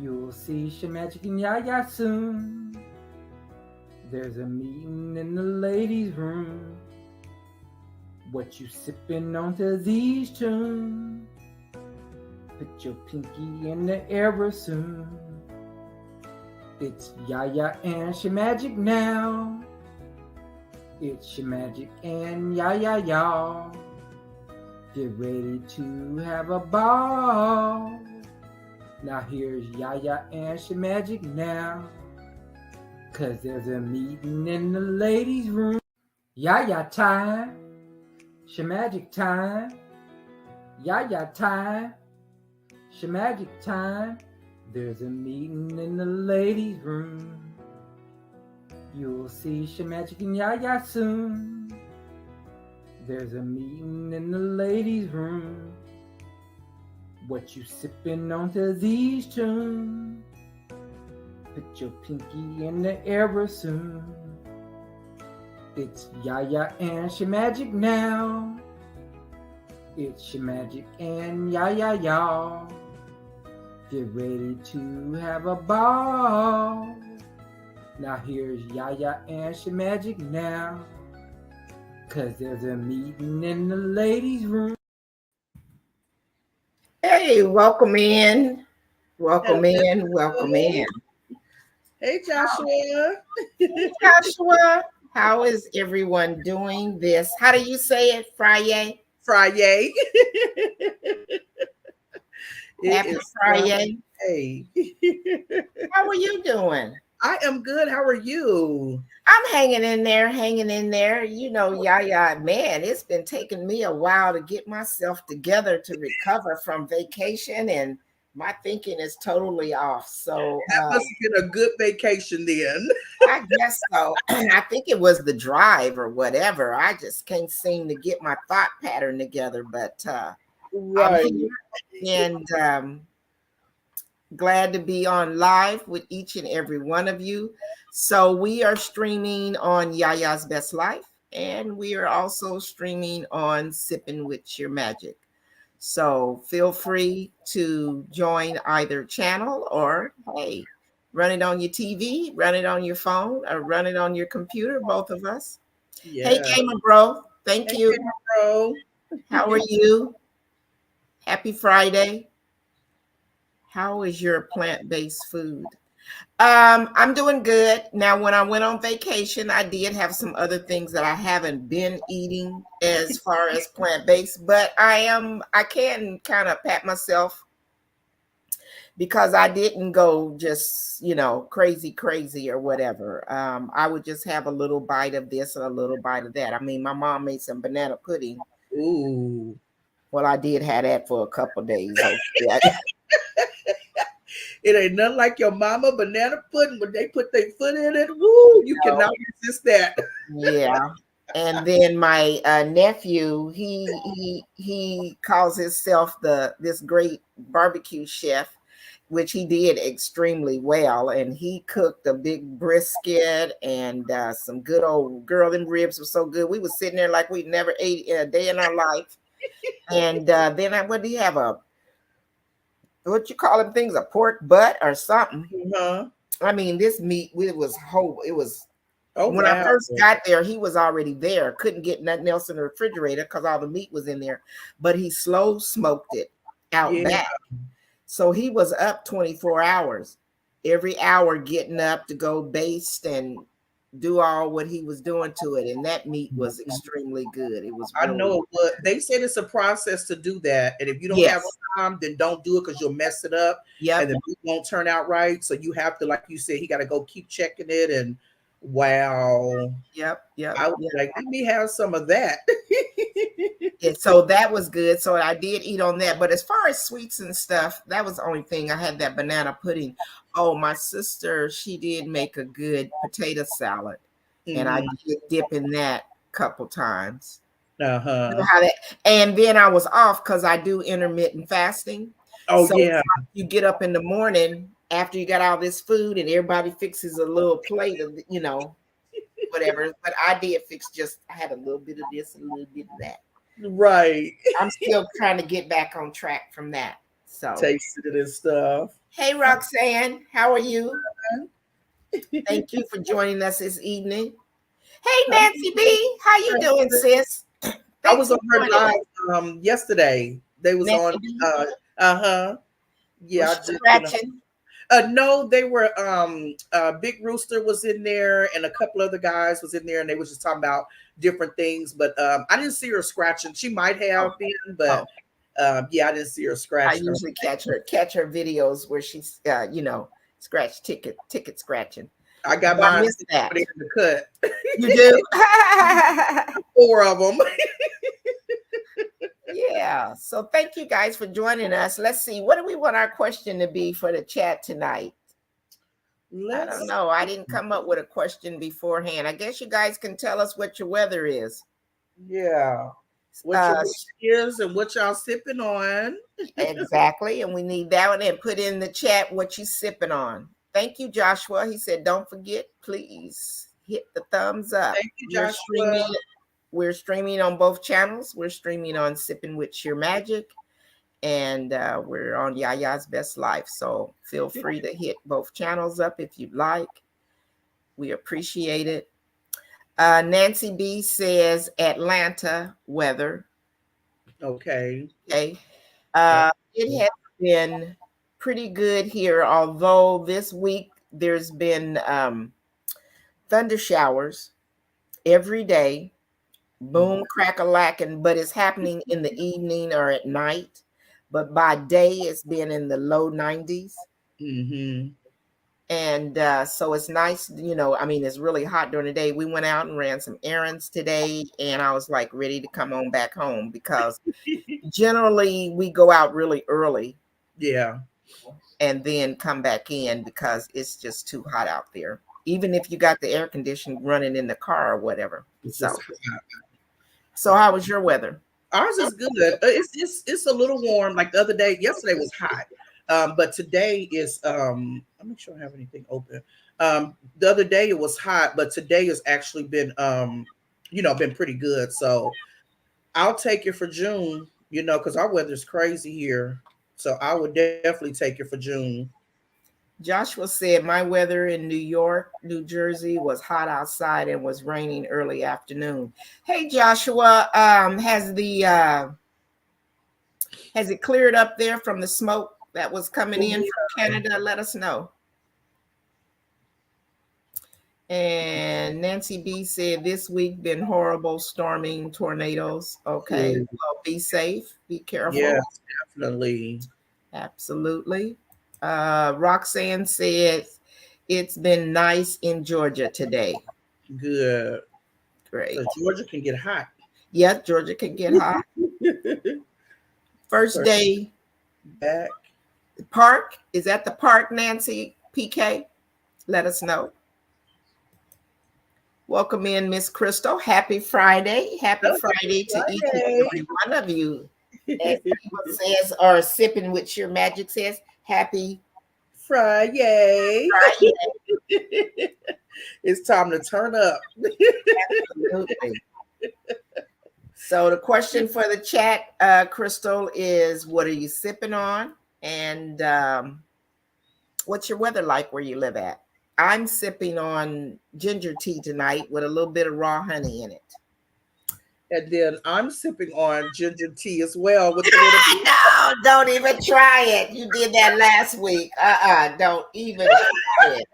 You'll see Shemagic and Yaya soon. There's a meeting in the ladies' room. What you sipping on to these tunes? Put your pinky in the air real soon. It's Yaya and Shemagic now. It's Shemagic and Yaya, y'all. Get ready to have a ball. Now here's Yaya and Shemagic now. 'Cause there's a meeting in the ladies' room. Yaya time. Shemagic time. Yaya time. Shemagic time. There's a meeting in the ladies' room. You'll see Shemagic and Yaya soon. There's a meeting in the ladies' room. What you sipping on to these tunes? Put your pinky in the air real soon. It's Yaya and Shemagic now. It's Shemagic and Yaya, y'all. Get ready to have a ball. Now here's Yaya and Shemagic now. 'Cause there's a meeting in the ladies' room. Hey, welcome in. Welcome in. Welcome in. Hey, Joshua. Hey, Joshua. How is everyone doing this? How do you say it? Friday? Friday. Happy Friday. Hey. How are you doing? I am good. How are you? I'm hanging in there, hanging in there. You know, Yaya, man, it's been taking me a while to get myself together to recover from vacation, and my thinking is totally off. So that must have been a good vacation then. I guess so. I think it was the drive or whatever. I just can't seem to get my thought pattern together, but right. I'm here and glad to be on live with each and every one of you. So we are streaming on Yaya's Best Life, and we are also streaming on Sipping with Your Magic. So feel free to join either channel, or hey, run it on your TV, run it on your phone, or run it on your computer, both of us. Yeah. Hey, Gamer Bro. Thank you. Gamer Bro. How are you? Happy Friday. How is your plant-based food? I'm doing good. Now, when I went on vacation, I did have some other things that I haven't been eating as far as plant-based, but I can kind of pat myself because I didn't go just, crazy or whatever. I would just have a little bite of this and a little bite of that. I mean, my mom made some banana pudding. Ooh. Well, I did have that for a couple of days. It ain't nothing like your mama banana pudding when they put their foot in it. Woo, you cannot resist that. Yeah. And then my nephew, he calls himself this great barbecue chef, which he did extremely well. And he cooked a big brisket and some good old girl. Them ribs were so good. We were sitting there like we'd never ate in a day in our life. And then what do you have? What you call them things, a pork butt or something. Uh-huh. I mean, this meat, it was whole. It was, when I first got there, he was already there. Couldn't get nothing else in the refrigerator because all the meat was in there. But he slow smoked it out back. So he was up 24 hours. Every hour getting up to go baste and do all what he was doing to it, and that meat was extremely good. It was really, I know, but they said it's a process to do that, and if you don't have time, then don't do it because you'll mess it up. Yeah, and the meat won't turn out right. So you have to, like you said, he got to go keep checking it. And wow, yep. I was like, let me have some of that. Yeah, so that was good. So I did eat on that. But as far as sweets and stuff, that was the only thing. I had that banana pudding. Oh, my sister, she did make a good potato salad. And I did dip in that a couple times. Uh-huh. You know how that, and then I was off because I do intermittent fasting. Oh, so yeah. You get up in the morning after you got all this food and everybody fixes a little plate of, whatever. But I did I had a little bit of this, a little bit of that. Right. I'm still trying to get back on track from that. So tasted it and stuff. Hey, Roxanne, how are you? Thank you for joining us this evening. Hey, Nancy B, how you doing, sis? I was on her joining us. live yesterday. They was Nancy on B, yeah, I was she just scratching? no, they were Big Rooster was in there and a couple other guys was in there and they was just talking about different things, but I didn't see her scratching. She might have been, but yeah, I didn't see her I scratching. usually catch her videos where she's scratch ticket scratching. I got But I mine missed that. in the cut. You do? 4 of them. Yeah. So thank you guys for joining us. Let's see. What do we want our question to be for the chat tonight? I don't know. I didn't come up with a question beforehand. I guess you guys can tell us what your weather is. Yeah. What your weather is and what y'all sipping on. Exactly. And we need that one. And put in the chat what you sipping on. Thank you, Joshua. He said, don't forget, please hit the thumbs up. Thank you, Joshua. We're streaming on both channels. We're streaming on Sipping with Sheer Magic. And we're on Yaya's Best Life. So feel free to hit both channels up if you'd like. We appreciate it. Nancy B says Atlanta weather. Okay. It has been pretty good here, although this week there's been thunder showers every day. Boom, crack-a-lackin', but it's happening in the evening or at night. But by day, it's been in the low 90s. Mm-hmm. And so it's nice, I mean, it's really hot during the day. We went out and ran some errands today, and I was like ready to come on back home because generally we go out really early. Yeah. And then come back in because it's just too hot out there. Even if you got the air conditioning running in the car or whatever. So how was your weather? Ours is good. It's a little warm. Like the other day, yesterday was hot. But today is let me make sure I have anything open. The other day it was hot, but today has actually been been pretty good. So I'll take it for June, because our weather's crazy here. So I would definitely take it for June. Joshua said my weather in New York, New Jersey was hot outside and was raining early afternoon. Hey Joshua, has it cleared up there from the smoke that was coming in from Canada? Let us know. And Nancy B said this week been horrible, storming, tornadoes. Okay, well, be safe, be careful. Yes, definitely. Absolutely. Roxanne said it's been nice in Georgia today. Good. Great. So Georgia can get hot. Yes, Georgia can get hot. First day back. Park. Is that the park, Nancy PK? Let us know. Welcome in, Miss Crystal. Happy Friday. Happy Friday to each and every one of you. As people says, or Sipping with Sheer Magic says, happy Friday. It's time to turn up. Absolutely. So the question for the chat, Crystal, is what are you sipping on? And what's your weather like where you live at? I'm sipping on ginger tea tonight with a little bit of raw honey in it. And then I'm sipping on ginger tea as well with a little bit. No, don't even try it. You did that last week. Don't even try it.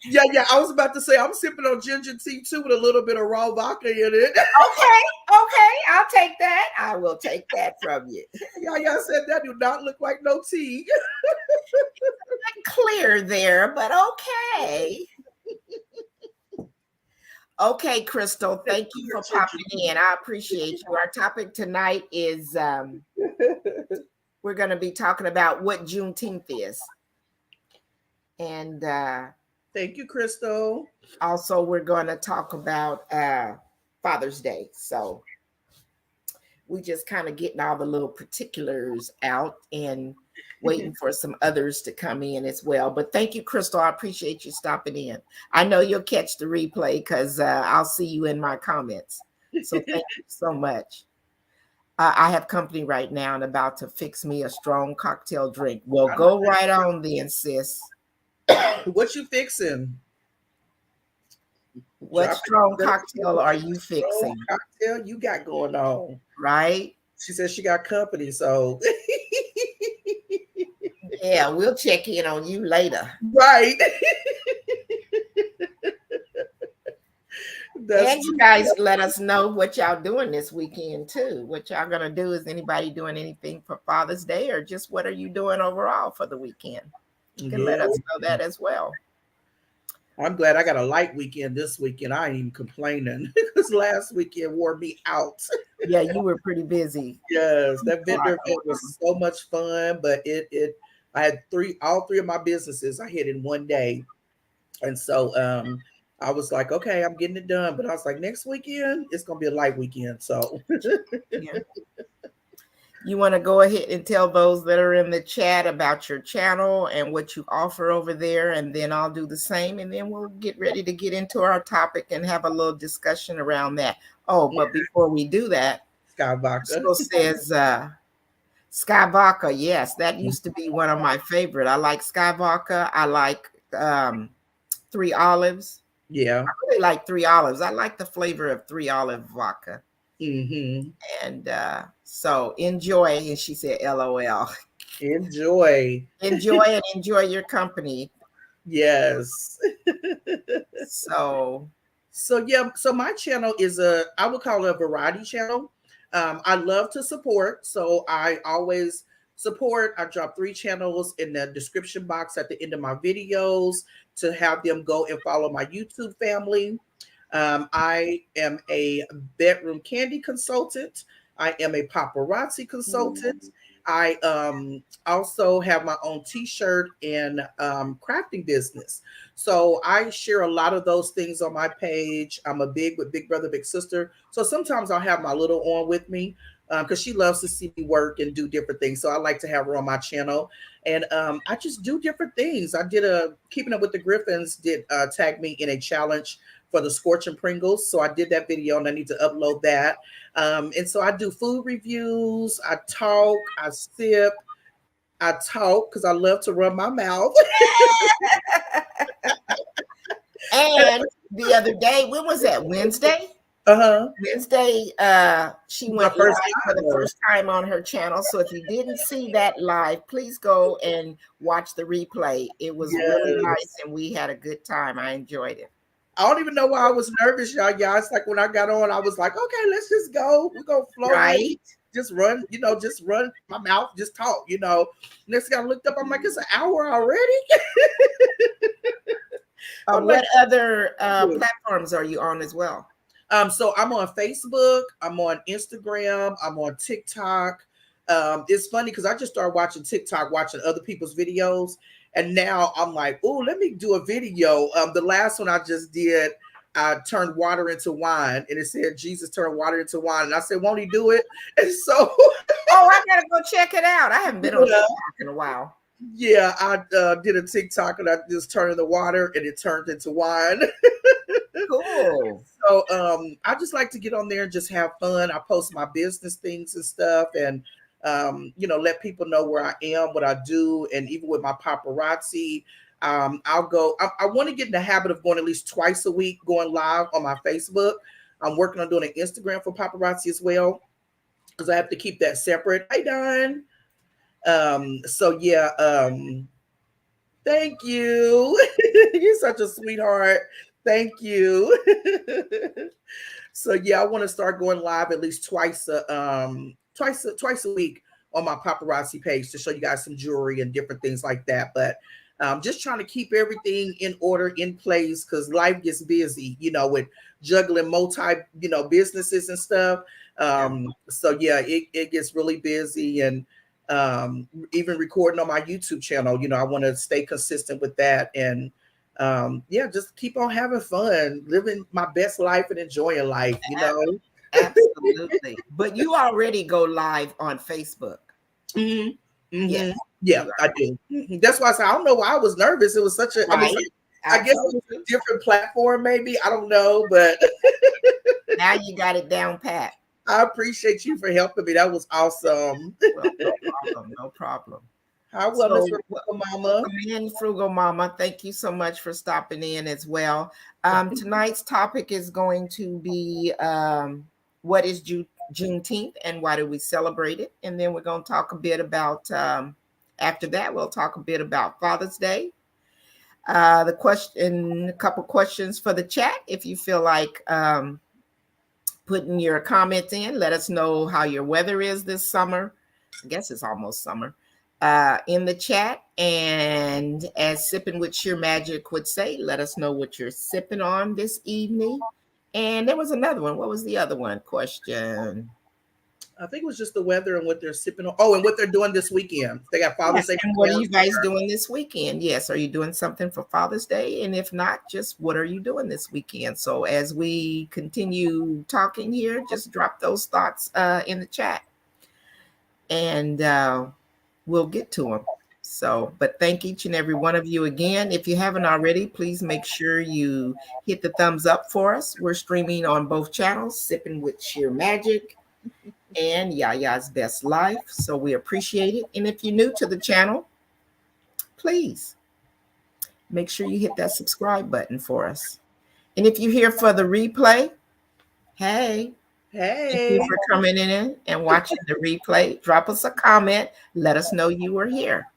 Yeah. I was about to say I'm sipping on ginger tea too with a little bit of raw vodka in it. Okay. I'll take that. I will take that from you. Yeah, said that do not look like no tea. Clear there, but okay. Okay, Crystal, thank you for popping in. I appreciate you. Our topic tonight is we're going to be talking about what Juneteenth is. And thank you, Crystal. Also, we're going to talk about Father's Day. So we just kind of getting all the little particulars out and waiting for some others to come in as well. But thank you, Crystal. I appreciate you stopping in. I know you'll catch the replay because I'll see you in my comments. So thank you so much. I have company right now and about to fix me a strong cocktail drink. Well, go right on then, sis. What you fixing? What strong cocktail are you fixing? Cocktail you got going on, right? She says she got company, so yeah, we'll check in on you later. Right. And you guys let us know what y'all doing this weekend too. What y'all gonna do? Is anybody doing anything for Father's Day, or just what are you doing overall for the weekend? You can let us know that as well. I'm glad I got a light weekend this weekend. I ain't even complaining because last weekend wore me out. Yeah, you were pretty busy. Yes, that vendor event was so much fun, but I had all three of my businesses I hit in one day. And so I was like, okay, I'm getting it done. But I was like, next weekend, it's gonna be a light weekend. So yeah. You want to go ahead and tell those that are in the chat about your channel and what you offer over there, and then I'll do the same, and then we'll get ready to get into our topic and have a little discussion around that. Oh, but before we do that, Sky Vodka so says Sky Vodka. Yes, that used to be one of my favorite. I like Sky Vodka. I like 3 Olives. Yeah, I really like 3 Olives. I like the flavor of 3 Olive vodka. Mm-hmm. And so enjoy. And she said, LOL. Enjoy and enjoy your company. Yes. So yeah. So my channel is I would call it a variety channel. I love to support. So I always support. I drop 3 channels in the description box at the end of my videos to have them go and follow my YouTube family. I am a bedroom candy consultant. I am a paparazzi consultant. I also have my own t-shirt and crafting business. So I share a lot of those things on my page. I'm a big with Big Brother, Big Sister. So sometimes I'll have my little on with me because she loves to see me work and do different things. So I like to have her on my channel. And I just do different things. I did Keeping Up with the Griffins did tag me in a challenge for the Scorching Pringles. So I did that video and I need to upload that. And so I do food reviews, I talk, I sip, I talk because I love to run my mouth. And the other day, when was that? Wednesday? Wednesday, she went live for the first time on her channel. So if you didn't see that live, please go and watch the replay. It was really nice and we had a good time. I enjoyed it. I don't even know why I was nervous, y'all. It's like when I got on, I was like, okay, let's just go. We're going to flow. Right. Just run, just run my mouth, just talk, Next thing I looked up, I'm like, it's an hour already. What other platforms are you on as well? So I'm on Facebook, I'm on Instagram, I'm on TikTok. It's funny because I just started watching TikTok, watching other people's videos. And now I'm like, oh, let me do a video. The last one I just did, I turned water into wine. And it said, Jesus turned water into wine. And I said, won't he do it? And so. Oh, I got to go check it out. I haven't been on TikTok in a while. Yeah, I did a TikTok and I just turned the water and it turned into wine. Cool. So I just like to get on there and just have fun. I post my business things and stuff and let people know where I am, what I do, and even with my paparazzi, I'll go. I want to get in the habit of going at least twice a week, going live on my Facebook. I'm working on doing an Instagram for paparazzi as well, because I have to keep that separate. Hi, Don. So yeah, thank you. You're such a sweetheart. Thank you. So yeah, I want to start going live at least twice a week on my paparazzi page to show you guys some jewelry and different things like that. But just trying to keep everything in order, in place, because life gets busy, with juggling multi, businesses and stuff. So yeah, it gets really busy, and even recording on my YouTube channel, I want to stay consistent with that, and just keep on having fun, living my best life and enjoying life, Absolutely. But you already go live on Facebook. Mm-hmm. Mm-hmm. Yeah, I do. Mm-hmm. That's why I said I don't know why I was nervous. It was such a I guess it was a different platform, maybe. I don't know, but now you got it down pat. I appreciate you for helping me. That was awesome. Well, no problem. No problem. How well, So, Miss Frugal Mama? and Frugal Mama, thank you so much for stopping in as well. Tonight's topic is going to be what is Juneteenth and why do we celebrate it? And then we're going to talk a bit about, after that, we'll talk a bit about Father's Day. A couple questions for the chat. If you feel like putting your comments in, let us know how your weather is this summer. I guess it's almost summer. In the chat, and as Sipping with Sheer Magic would say, let us know what you're sipping on this evening. And there was another one. What was the other one? Question. I think it was just the weather and what they're sipping on. Oh, and what they're doing this weekend. They got Father's Day. And what are you guys doing this weekend? Yes, are you doing something for Father's Day? And if not, just what are you doing this weekend? So as we continue talking here, just drop those thoughts in the chat, and we'll get to them. So, but thank each and every one of you again. If you haven't already, please make sure you hit the thumbs up for us. We're streaming on both channels, Sipping with Sheer Magic and Yaya's Best Life. So we appreciate it. And if you're new to the channel, please make sure you hit that subscribe button for us. And if you're here for the replay, hey. Thank you for coming in and watching the replay. Drop us a comment. Let us know you were here.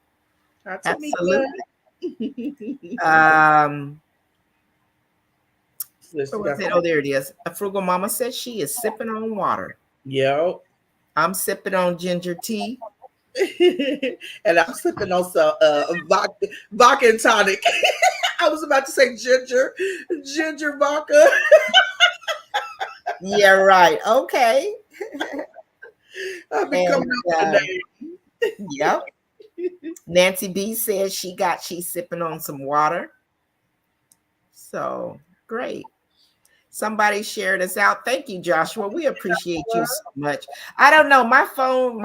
Absolutely. Oh, there it is. A Frugal Mama says she is sipping on water. Yep. I'm sipping on ginger tea. And I'm sipping on some vodka and tonic. I was about to say ginger vodka. Yeah, right. Okay. I've been coming up today. Yep. Nancy B says she's sipping on some water. So great. Somebody shared us out. Thank you, Joshua. We appreciate you so much. I don't know. My phone,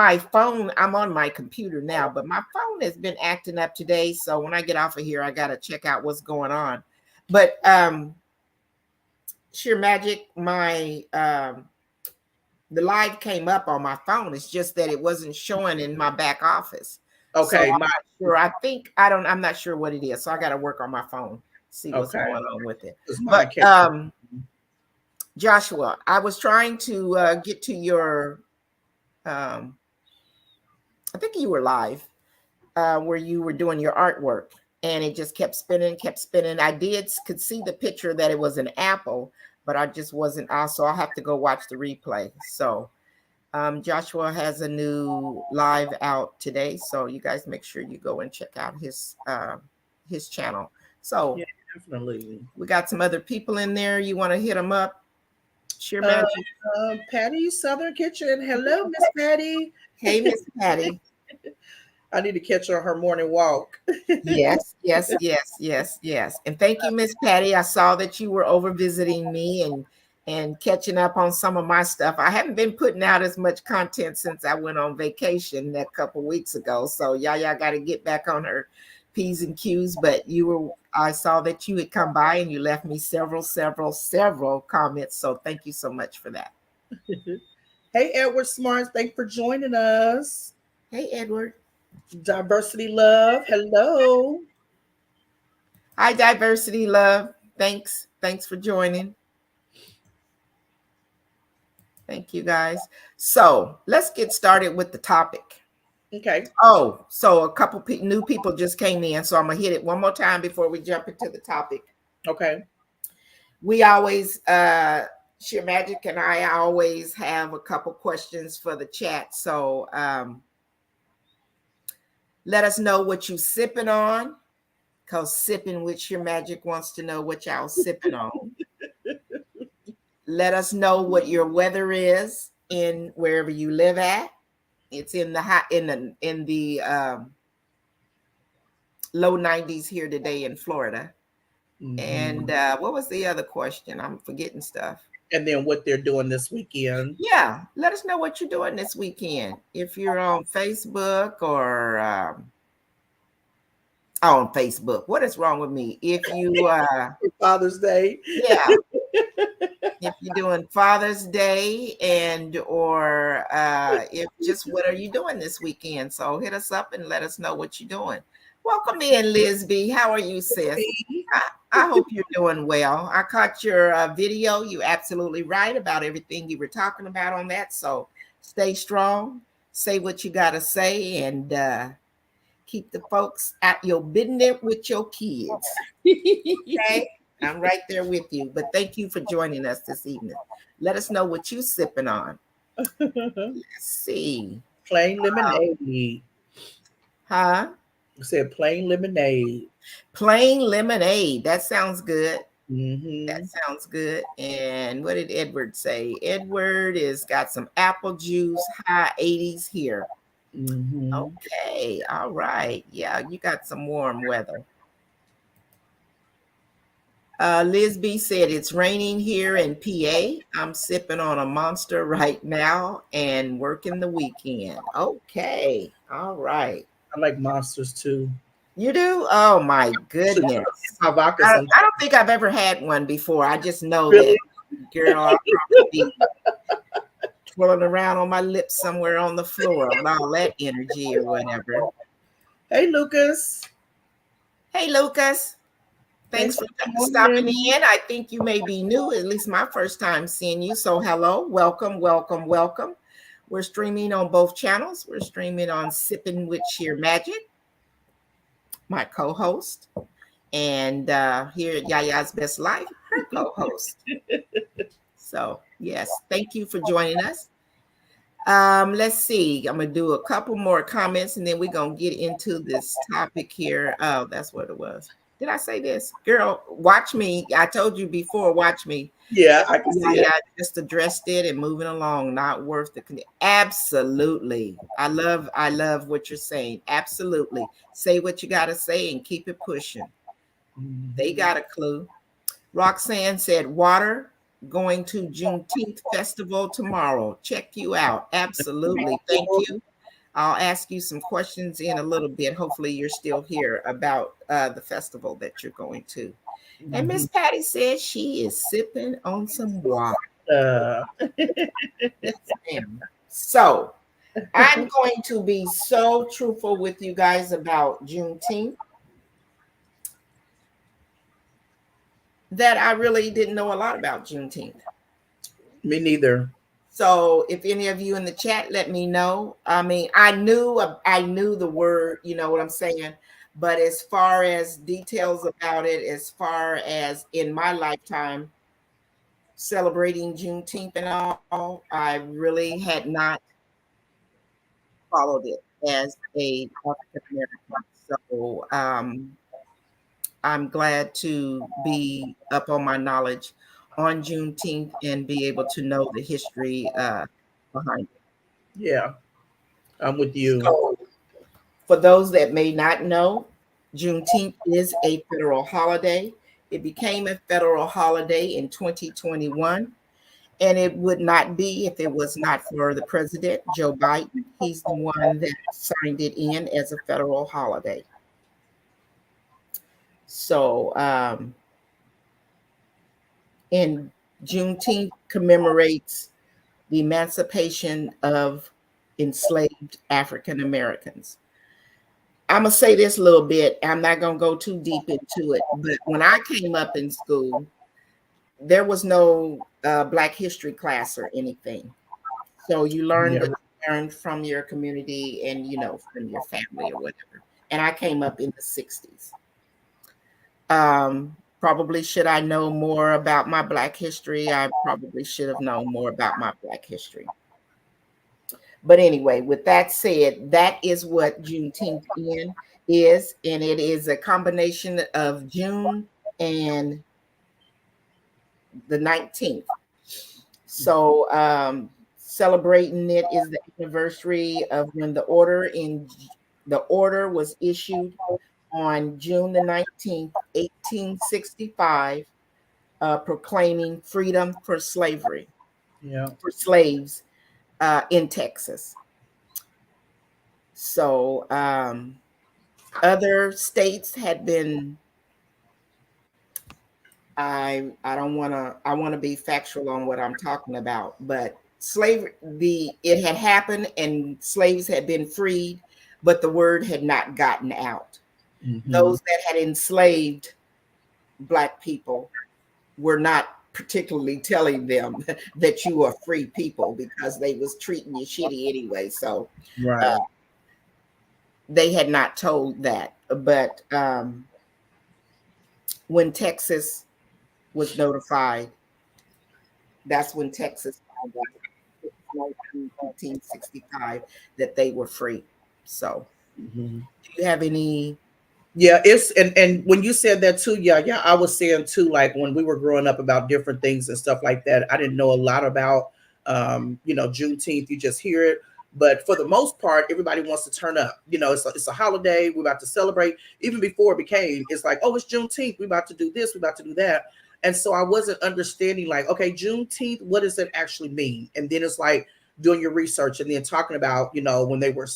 I'm on my computer now, but my phone has been acting up today. So when I get off of here, I got to check out what's going on. But Sheer Magic, the live came up on my phone. It's just that it wasn't showing in my back office. Okay. So I'm not sure what it is. So I got to work on my phone, see what's going on with it. But Joshua, I was trying to get to your, I think you were live, where you were doing your artwork, and it just kept spinning. I could see the picture that it was an apple, but I just wasn't. So I'll have to go watch the replay. So Joshua has a new live out today, so you guys make sure you go and check out his channel. So yeah, definitely. We got some other people in there. You want to hit them up? Sheer Magic. Patty, Southern Kitchen. Hello, Miss Patty. Hey, Miss Patty. I need to catch her on her morning walk. Yes. And thank you, Miss Patty. I saw that you were over visiting me and catching up on some of my stuff. I haven't been putting out as much content since I went on vacation a couple weeks ago. So Yaya got to get back on her P's and Q's. But I saw that you had come by and you left me several comments. So thank you so much for that. Hey, Edward Smarts. Thanks for joining us. Hey, Edward. Diversity Love. Hello. Hi, Diversity Love. Thanks for joining. Thank you, guys. So let's get started with the topic. Okay. Oh, so a couple new people just came in, so I'm gonna hit it one more time before we jump into the topic. Okay. We always, Sheer Magic and I always have a couple questions for the chat. So let us know what you sipping on, because Sipping with Sheer Magic wants to know what y'all sipping on. Let us know what your weather is in wherever you live at. It's in the low 90s here today in Florida. Mm-hmm. And what was the other question? I'm forgetting stuff. And then what they're doing this weekend. Yeah, let us know what you're doing this weekend. If you're on Facebook or on Facebook, what is wrong with me? If you Father's Day. Yeah. If you're doing Father's Day and or if just what are you doing this weekend? So hit us up and let us know what you're doing. Welcome in, Liz B. How are you, sis? I hope you're doing well. I caught your video. You're absolutely right about everything you were talking about on that. So stay strong, say what you got to say, and keep the folks at your business with your kids. Okay? I'm right there with you. But thank you for joining us this evening. Let us know what you sipping on. Let's see. Plain lemonade. Huh? I said plain lemonade. Plain lemonade. That sounds good. Mm-hmm. That sounds good. And what did Edward say? Edward is got some apple juice, high 80s here. Mm-hmm. Okay. All right. Yeah, you got some warm weather. Liz B said it's raining here in PA. I'm sipping on a Monster right now and working the weekend. Okay. All right. I like monsters too. You do? Oh my goodness. My vodka I sometimes. don't think I've ever had one before. I just know Really? that, girl, I'll probably be twirling around on my lips somewhere on the floor with all that energy or whatever. Hey, Lucas. Hey, Lucas. Thanks for stopping in. I think you may be new, at least my first time seeing you. So hello, welcome, welcome, welcome. We're streaming on both channels. We're streaming on Sipping with Sheer Magic, my co-host, and here at Yaya's Best Life, her co-host. So yes, thank you for joining us. Let's see. I'm gonna do a couple more comments and then we're gonna get into this topic here. Oh, that's what it was. Did I say this? Girl, watch me. I told you before, watch me. Yeah, I can see it. I just addressed it and moving along, not worth the absolutely. I love what you're saying. Absolutely. Say what you gotta say and keep it pushing. Mm-hmm. They got a clue. Roxanne said, water going to Juneteenth festival tomorrow. Check you out. Absolutely. Thank you. I'll ask you some questions in a little bit. Hopefully you're still here about the festival that you're going to. And Miss Patty says she is sipping on some water. Yes, ma'am. So I'm going to be so truthful with you guys about Juneteenth that I really didn't know a lot about Juneteenth. Me neither. So if any of you in the chat, let me know. I mean, I knew the word, you know what I'm saying? But as far as details about it, as far as in my lifetime celebrating Juneteenth and all, I really had not followed it as a African American. So I'm glad to be up on my knowledge on Juneteenth and be able to know the history behind it. Yeah, I'm with you. So, for those that may not know, Juneteenth is a federal holiday. It became a federal holiday in 2021, and it would not be if it was not for the president, Joe Biden. He's the one that signed it in as a federal holiday. So, and Juneteenth commemorates the emancipation of enslaved African Americans. I'm going to say this a little bit. I'm not going to go too deep into it, but when I came up in school, there was no Black history class or anything. So you learned what you learned from your community and, you know, from your family or whatever. And I came up in the 60s. Probably should I know more about my Black history? I probably should have known more about my Black history. But anyway, with that said, that is what Juneteenth is, and it is a combination of June and the 19th. So celebrating it is the anniversary of when the order was issued on June the 19th, 1865, proclaiming freedom for slavery, for slaves in Texas. So other states had been I don't want to, I want to be factual on what I'm talking about, but slavery, it had happened and slaves had been freed, but the word had not gotten out. Mm-hmm. Those that had enslaved Black people were not particularly telling them that you are free people, because they was treating you shitty anyway. So Right. they had not told that. But when Texas was notified, that's when Texas found out in 1865 that they were free. So, Mm-hmm. do you have any? Yeah, it's and when you said that too, yeah, I was saying too, like when we were growing up about different things and stuff like that, I didn't know a lot about Juneteenth. You just hear it, but for the most part, everybody wants to turn up. It's a holiday. We're about to celebrate. Even before it became, it's like, oh, it's Juneteenth. We're about to do this. We're about to do that. And so I wasn't understanding, like, okay, Juneteenth, what does it actually mean? And then it's like doing your research and then talking about, when they were,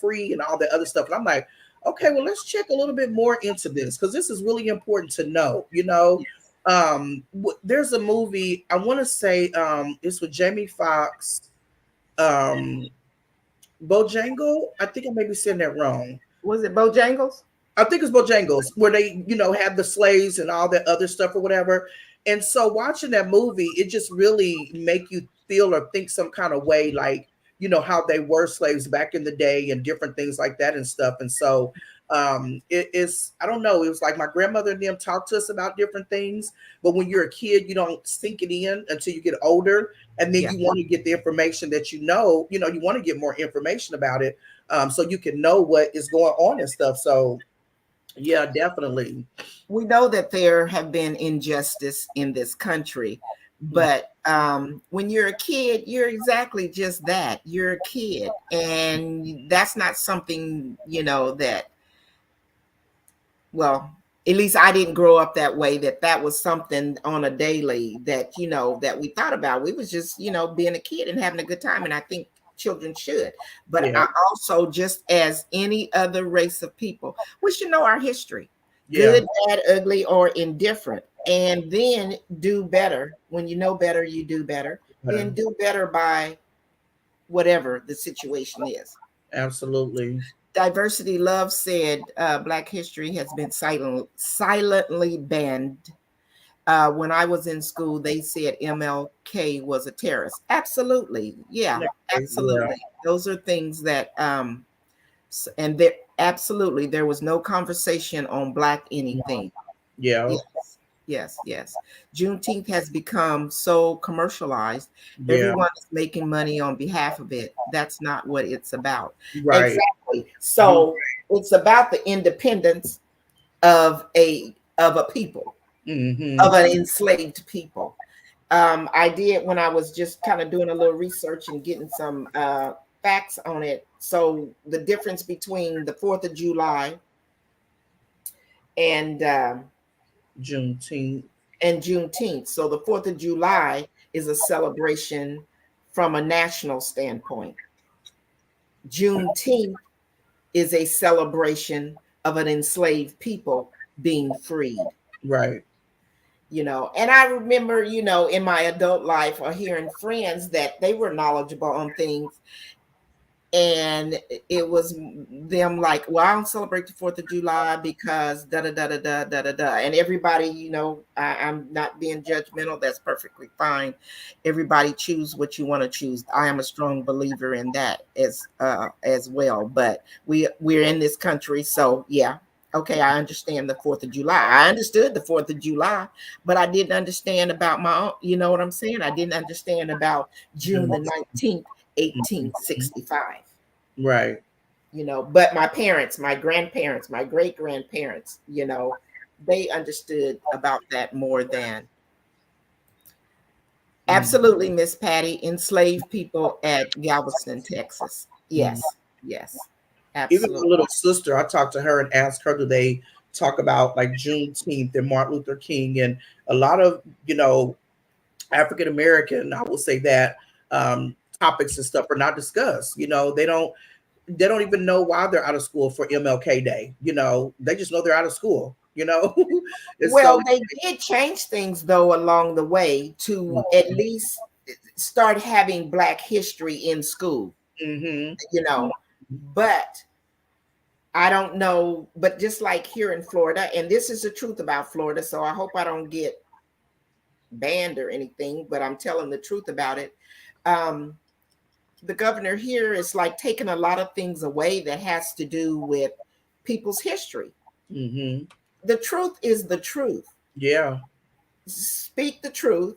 free and all that other stuff. And I'm like, okay, well, let's check a little bit more into this, because this is really important to know. There's a movie, I want to say, it's with Jamie Foxx, um, Bojangle. I think I may be saying that wrong. Was it Bojangles? I think it's Bojangles, where they, had the slaves and all that other stuff or whatever. And so watching that movie, it just really make you feel or think some kind of way, like, how they were slaves back in the day and different things like that and stuff. And so it's, I don't know, it was like my grandmother and them talked to us about different things, but when you're a kid, you don't sink it in until you get older. And then Yeah. you want to get the information that you want to get more information about it, so you can know what is going on and stuff. So yeah, definitely. We know that there have been injustice in this country, but when you're a kid, you're exactly just that. You're a kid, and that's not something, that, well, at least I didn't grow up that way, that was something on a daily that, that we thought about. We was just, being a kid and having a good time. And I think children should. But Yeah. I also, just as any other race of people, we should know our history. Yeah. Good, bad, ugly, or indifferent. And then do better. When you know better, you do better. Then do better by whatever the situation is. Absolutely. Diversity Love said Black history has been silently banned. When I was in school, they said MLK was a terrorist. Absolutely. Yeah, absolutely. Yeah. Those are things that, and there, absolutely, there was no conversation on Black anything. Yeah. Yes. Juneteenth has become so commercialized. Yeah. Everyone is making money on behalf of it. That's not what it's about. Right. Exactly. So it's about the independence of a people, of an enslaved people. I did, when I was just kind of doing a little research and getting some facts on it. So the difference between the 4th of July and Juneteenth. So the 4th of July is a celebration from a national standpoint. Juneteenth is a celebration of an enslaved people being freed. Right. And I remember, in my adult life, or hearing friends that they were knowledgeable on things. And it was them like, well, I don't celebrate the 4th of July because da da da da da da da da. And everybody, I'm not being judgmental. That's perfectly fine. Everybody choose what you want to choose. I am a strong believer in that as well. But we're in this country, so yeah. Okay, I understand the 4th of July. I understood the 4th of July, but I didn't understand about my own, you know what I'm saying? I didn't understand about June the 19th, 1865. Right. But my parents, my grandparents, my great-grandparents, they understood about that more than. Absolutely, Miss Patty, enslaved people at Galveston, Texas. Yes. Absolutely. Even my little sister, I talked to her and asked her, do they talk about like Juneteenth and Martin Luther King, and a lot of, African American, I will say that, topics and stuff are not discussed. They don't even know why they're out of school for MLK Day. They just know they're out of school. you know. And Well, so, they did change things though along the way to at least start having Black history in school, mm-hmm, you know. But I don't know, but just like here in Florida, and this is the truth about Florida, so I hope I don't get banned or anything, but I'm telling the truth about it. Um, the governor here is like taking a lot of things away that has to do with people's history. mm-hmm, The truth is the truth. yeah, Speak the truth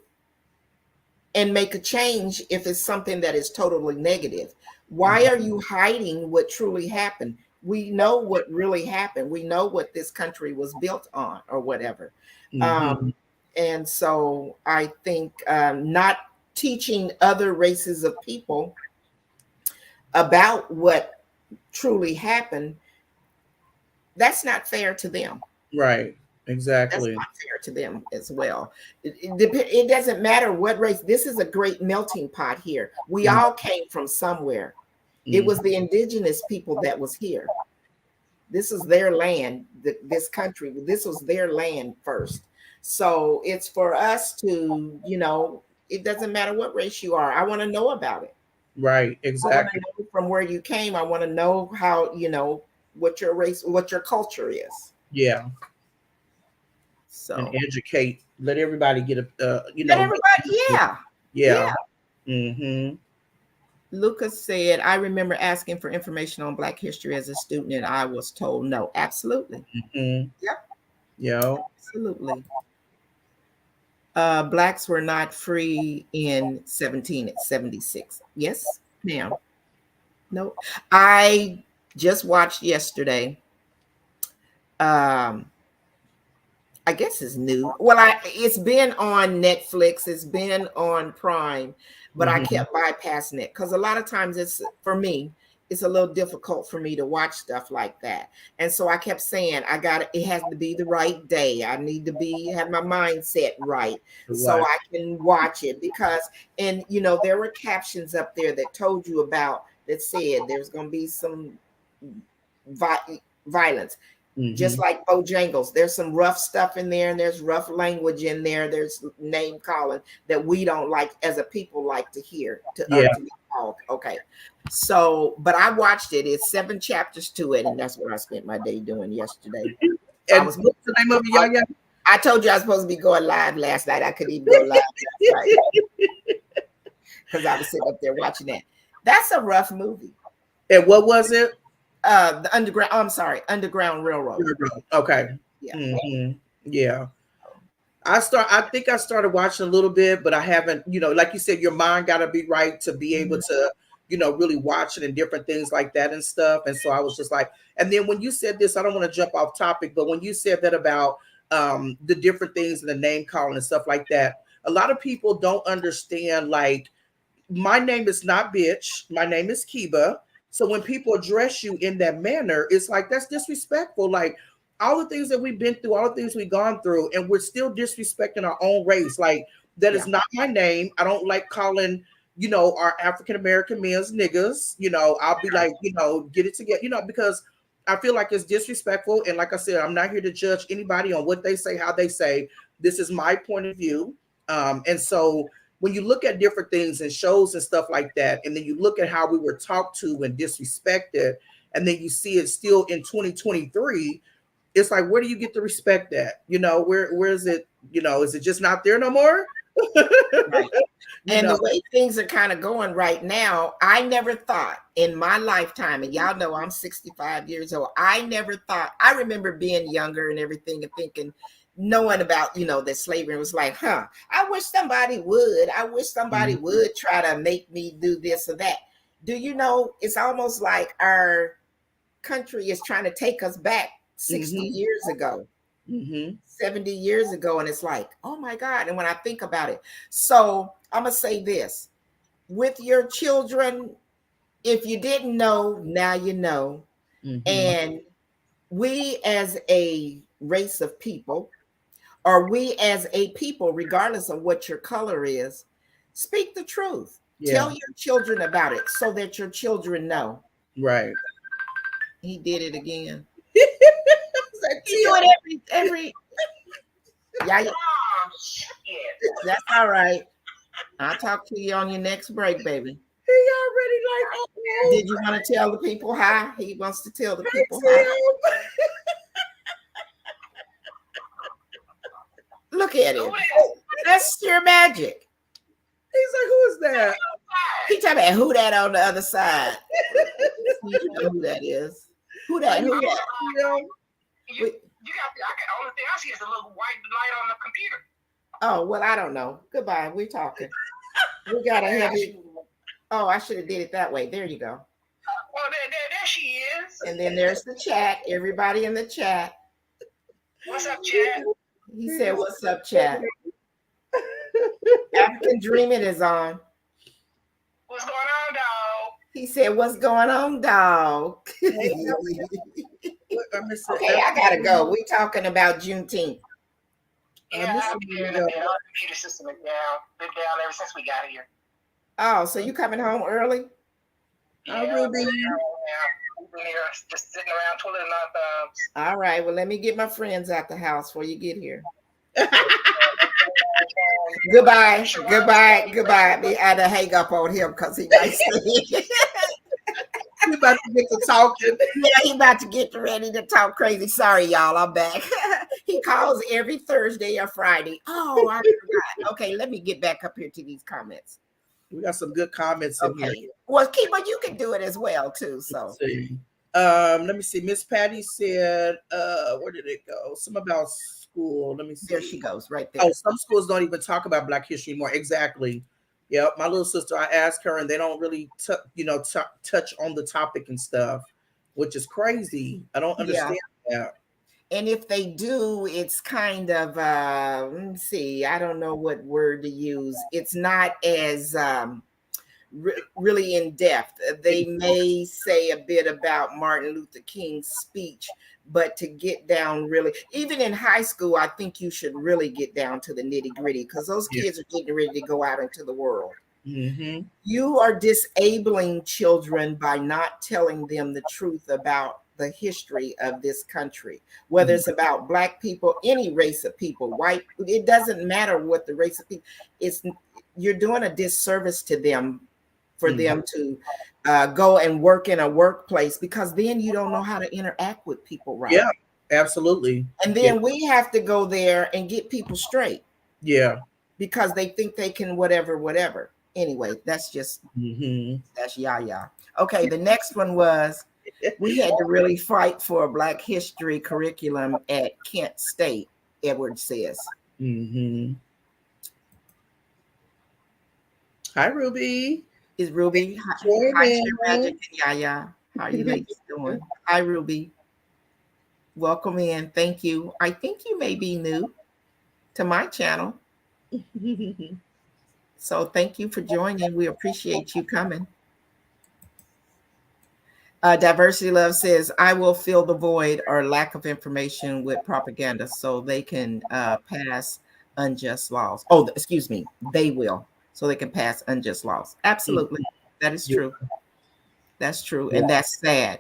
and make a change if it's something that is totally negative. Why are you hiding what truly happened? We know what really happened. We know what this country was built on or whatever. mm-hmm, And so I think not teaching other races of people about what truly happened, that's not fair to them. right, That's exactly. not fair to them as well. It doesn't matter what race. This is a great melting pot here. We all came from somewhere. It Mm-hmm, was the indigenous people that was here. This is their land, this country. This was their land first. So it's for us to, it doesn't matter what race you are. I want to know about it. right, I want to exactly. know from where you came. I want to know how, what your race, what your culture is. Yeah, and So educate. Let everybody get a, let everybody, yeah. yeah. Mm-hmm. Lucas said, I remember asking for information on Black history as a student, and I was told no. Absolutely. Mm-hmm. Yep. Yeah. Absolutely. Blacks were not free in 1776. Yes, ma'am. No. I just watched yesterday. I guess it's new. Well, it's been on Netflix, it's been on Prime, but I Mm-hmm. kept bypassing it because a lot of times it's for me, it's a little difficult for me to watch stuff like that. And so I kept saying, it has to be the right day. I need to have my mindset right so Right. I can watch it because, and there were captions up there that told you about that said there's going to be some violence. Just Mm-hmm. like Bojangles, there's some rough stuff in there, and there's rough language in there. There's name calling that we don't like as a people like to hear Yeah. to be called. Okay, so but I watched it. It's 7 chapters to it, and that's what I spent my day doing yesterday. And what's the name of it, Yaya? I told you I was supposed to be going live last night. I couldn't even go live last night because I was sitting up there watching that. That's a rough movie. And what was it? The Underground. I'm sorry, Underground Railroad. Okay. Yeah. Mm-hmm. Yeah. I think I started watching a little bit, but I haven't, like you said, your mind got to be right to be able to, really watch it and different things like that and stuff. And so I was just like, and then when you said this, I don't want to jump off topic, but when you said that about the different things and the name calling and stuff like that, a lot of people don't understand, like, my name is not bitch. My name is Kiba. So when people address you in that manner, it's like, that's disrespectful. Like, all the things that we've been through, all the things we've gone through, and we're still disrespecting our own race. Like, that is not my name. I don't like calling, our African American men's niggas. I'll be like, get it together, because I feel like it's disrespectful. And like I said, I'm not here to judge anybody on what they say, how they say. This is my point of view. And so when you look at different things and shows and stuff like that, and then you look at how we were talked to and disrespected, and then you see it still in 2023, it's like, where do you get the respect at? Where is it? Is it just not there no more? Right. And the way things are kind of going right now, I never thought in my lifetime, and y'all know I'm 65 years old, I never thought, I remember being younger and everything and thinking, knowing about, that slavery was like, I wish somebody would. I wish somebody would try to make me do this or that. Do you know, it's almost like our country is trying to take us back 60 years ago, 70 years ago. And it's like, oh my God. And when I think about it, so I'm going to say this with your children, if you didn't know, now you know. And we as a race of people, or we as a people, regardless of what your color is, speak the truth. Yeah. Tell your children about it so that your children know. Right. He did it again. Yeah, that's all right. I'll talk to you on your next break, baby. He already like, oh, Did you want to tell the people hi? He wants to tell the hey, people hi. Tim. Look at him. That's your magic. He's like, who is that? He talking about who that on the other side. You know who that is. Who that? Who that? Yeah. You got the only thing I see is a little white light on the computer. Oh, well, I don't know. Goodbye. We're talking. We got a heavy. Oh, I should have did it that way. There you go. Well, there she is. And then there's the chat. Everybody in the chat. What's up, chat? He said, "What's up, chat?" African Dreaming is on. What's going on, dog? He said, "What's going on, dog?" Okay, I gotta go. We talking about Juneteenth. Yeah, the computer system is down. Been down ever since we got here. Oh, so you coming home early? Yeah, we've been here just sitting around twiddling our thumbs. All right. Well, let me get my friends out the house before you get here. Goodbye. I had to hang up on him because he might say He about to get to talking. yeah, he about to get ready to talk crazy. Sorry, y'all. I'm back. He calls every Thursday or Friday. Oh, I forgot. Okay, let me get back up here to these comments. We got some good comments in here. Well, Kiba, you can do it as well too. So let me see. Miss Patty said, where did it go? Some about school. Let me see. There she goes, right there. Oh, some schools don't even talk about Black history anymore. Exactly. Yep. My little sister, I asked her, and they don't really, touch on the topic and stuff, which is crazy. I don't understand that. And if they do, it's kind of let's see, I don't know what word to use. It's not as really in depth. They may say a bit about Martin Luther King's speech, but to get down really, even in high school, I think you should really get down to the nitty gritty because those kids are getting ready to go out into the world. Mm-hmm. You are disabling children by not telling them the truth about the history of this country, whether it's about Black people, any race of people, white, it doesn't matter what the race of people, you're doing a disservice to them for them to go and work in a workplace because then you don't know how to interact with people, right? Yeah, absolutely. And then we have to go there and get people straight. Yeah. Because they think they can whatever. Anyway, that's just, that's yah. Okay, the next one was, we had to really fight for a Black history curriculum at Kent State, Edward says. Hi, Ruby. Is Ruby? Hi, Sheer Magic and Yaya. How are you ladies doing? Hi, Ruby. Welcome in. Thank you. I think you may be new to my channel. So thank you for joining. We appreciate you coming. Diversity Love says, I will fill the void or lack of information with propaganda so they can pass unjust laws. Oh, excuse me. They will. So they can pass unjust laws. Absolutely. That is true. That's true. And that's sad.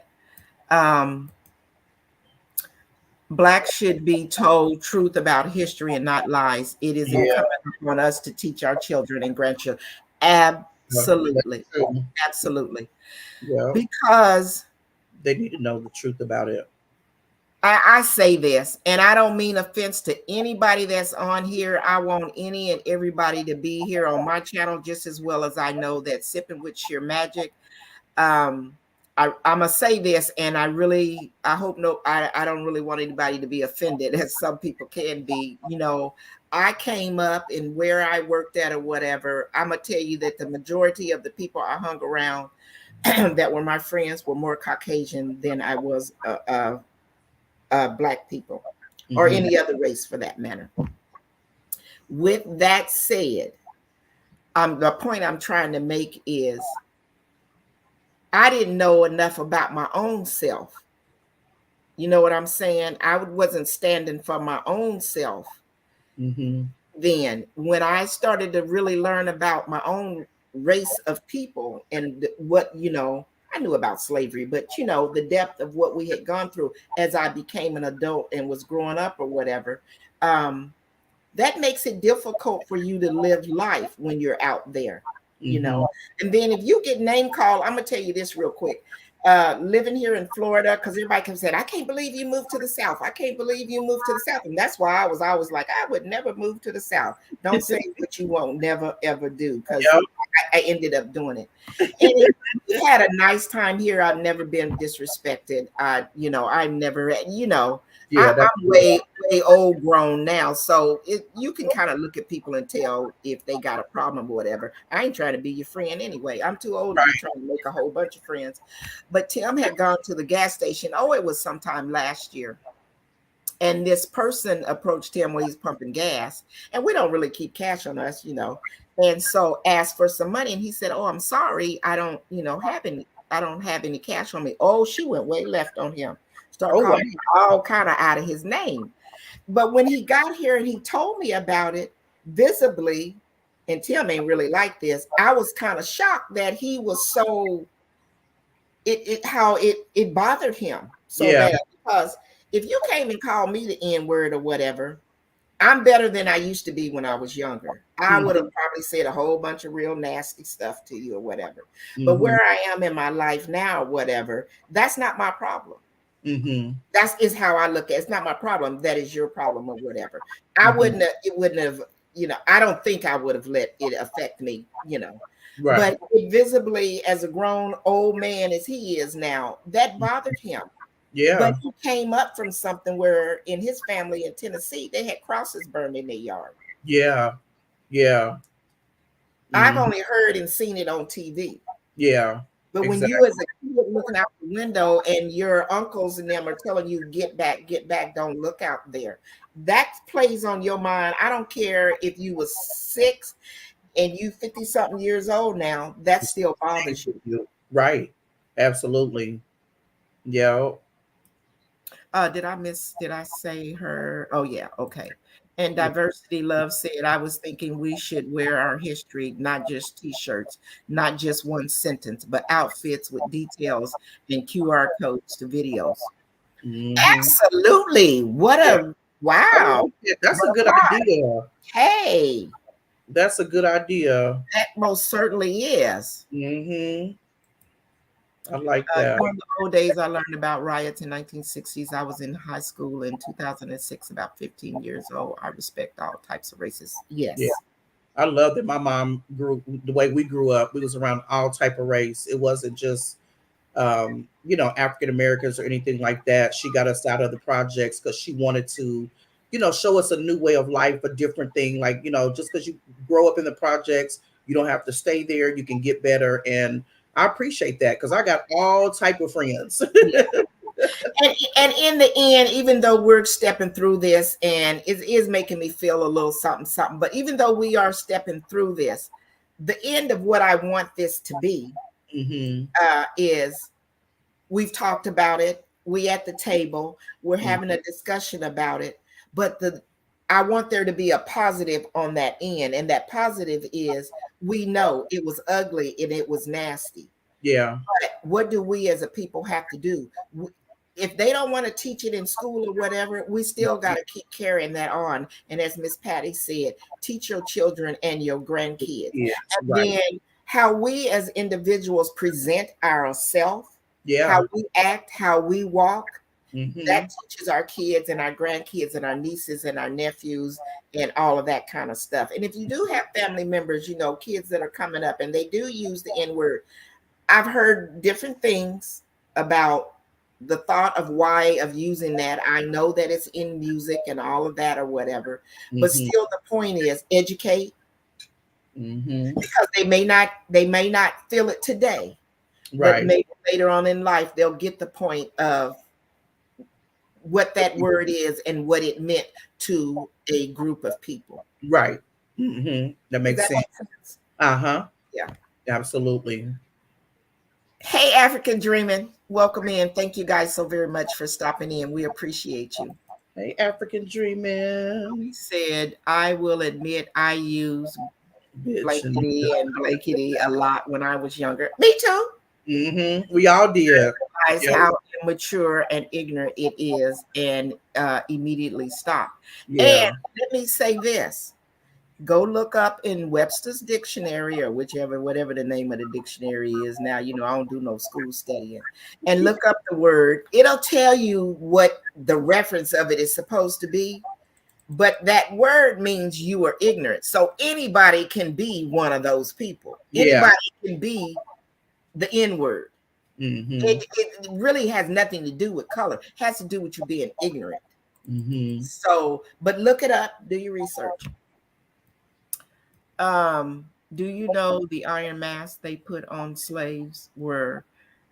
Blacks should be told truth about history and not lies. It is incumbent on us to teach our children and grandchildren. Absolutely. Absolutely. Yeah. Because they need to know the truth about it. I say this, and I don't mean offense to anybody that's on here. I want any and everybody to be here on my channel just as well as I know that Sipping with Sheer Magic. I'm gonna say this, and I hope I don't really want anybody to be offended, as some people can be. I came up and where I worked at or whatever, I'm gonna tell you that the majority of the people I hung around that were my friends were more Caucasian than I was Black people or any other race for that matter. With that said, the point I'm trying to make is I didn't know enough about my own self. You know what I'm saying? I wasn't standing for my own self. Then when I started to really learn about my own race of people and what, I knew about slavery, but you know, the depth of what we had gone through as I became an adult and was growing up or whatever, that makes it difficult for you to live life when you're out there, you know. And then if you get name called, I'm gonna tell you this real quick. Living here in Florida, because everybody kept saying, I can't believe you moved to the South. I can't believe you moved to the South. And that's why I was always like, I would never move to the South. Don't say what you won't never, ever do, because I ended up doing it. And we had a nice time here. I've never been disrespected. You know, I never, you know, I'm way old grown now. So you can kind of look at people and tell if they got a problem or whatever. I ain't trying to be your friend anyway. I'm too old to be trying to make a whole bunch of friends. But Tim had gone to the gas station. Oh, it was sometime last year. And this person approached him when he's pumping gas. And we don't really keep cash on us, you know. And so asked for some money. And he said, oh, I'm sorry. I don't have any cash on me. Oh, she went way left on him. Started calling him all kind of out of his name. But when he got here and he told me about it visibly, and Tim ain't really like this, I was kind of shocked that he was so it bothered him so bad. Because if you came and called me the N-word or whatever, I'm better than I used to be when I was younger. I would have probably said a whole bunch of real nasty stuff to you or whatever. But where I am in my life now or whatever, that's not my problem. That is how I look at it. It's not my problem. That is your problem or whatever. It wouldn't have, you know, I don't think I would have let it affect me, you know. But visibly, as a grown old man as he is now, that bothered him. But he came up from something where in his family in Tennessee, they had crosses burned in their yard. I've only heard and seen it on TV. But when you as a kid looking out the window and your uncles and them are telling you, get back, don't look out there. That plays on your mind. I don't care if you was 6 and you 50-something years old now, that still bothers you. Right. Absolutely. Yeah. Did I say her? Oh, yeah. Okay. And Diversity Love said, I was thinking we should wear our history, not just t-shirts, not just one sentence, but outfits with details and QR codes to videos. Absolutely. Wow. That's a good idea. Hey. That's a good idea. That most certainly is. I like that. One of the old days I learned about riots in 1960s. I was in high school in 2006, about 15 years old. I respect all types of races. Yes. Yeah. I love that my mom grew the way we grew up. We was around all type of race. It wasn't just, you know, African Americans or anything like that. She got us out of the projects because she wanted to, you know, show us a new way of life, a different thing. Like, you know, just because you grow up in the projects, you don't have to stay there. You can get better. And I appreciate that because I got all type of friends. And in the end, even though we're stepping through this and it is making me feel a little something, but even though we are stepping through this, the end of what I want this to be is we've talked about it. We at the table, we're having a discussion about it, but I want there to be a positive on that end. And that positive is we know it was ugly and it was nasty. Yeah. But what do we as a people have to do? If they don't want to teach it in school or whatever, we still got to keep carrying that on. And as Miss Patty said, teach your children and your grandkids. And then how we as individuals present ourselves, how we act, how we walk, that teaches our kids and our grandkids and our nieces and our nephews and all of that kind of stuff. And if you do have family members, you know, kids that are coming up and they do use the N-word, I've heard different things about the thought of why of using that. I know that it's in music and all of that or whatever, but still the point is educate, because they may not feel it today, but maybe later on in life they'll get the point of what that word is and what it meant to a group of people. Right. That makes sense. Yeah, absolutely. Hey, African Dreaming, welcome in. Thank you guys so very much for stopping in. We appreciate you. Hey, African Dreaming. He said, I will admit I used blankety and blankety a lot when I was younger. Me too. We all did. Realize Yep. how immature and ignorant it is, and immediately stop. And Yeah. let me say this. Go look up in Webster's dictionary or whatever the name of the dictionary is now. You know, I don't do no school studying. And look up the word. It'll tell you what the reference of it is supposed to be. But that word means you are ignorant. So anybody can be one of those people. Yeah. Anybody can be the N word. Mm-hmm. It really has nothing to do with color. It has to do with you being ignorant. Mm-hmm. So, but look it up. Do your research. Do you know the iron masks they put on slaves were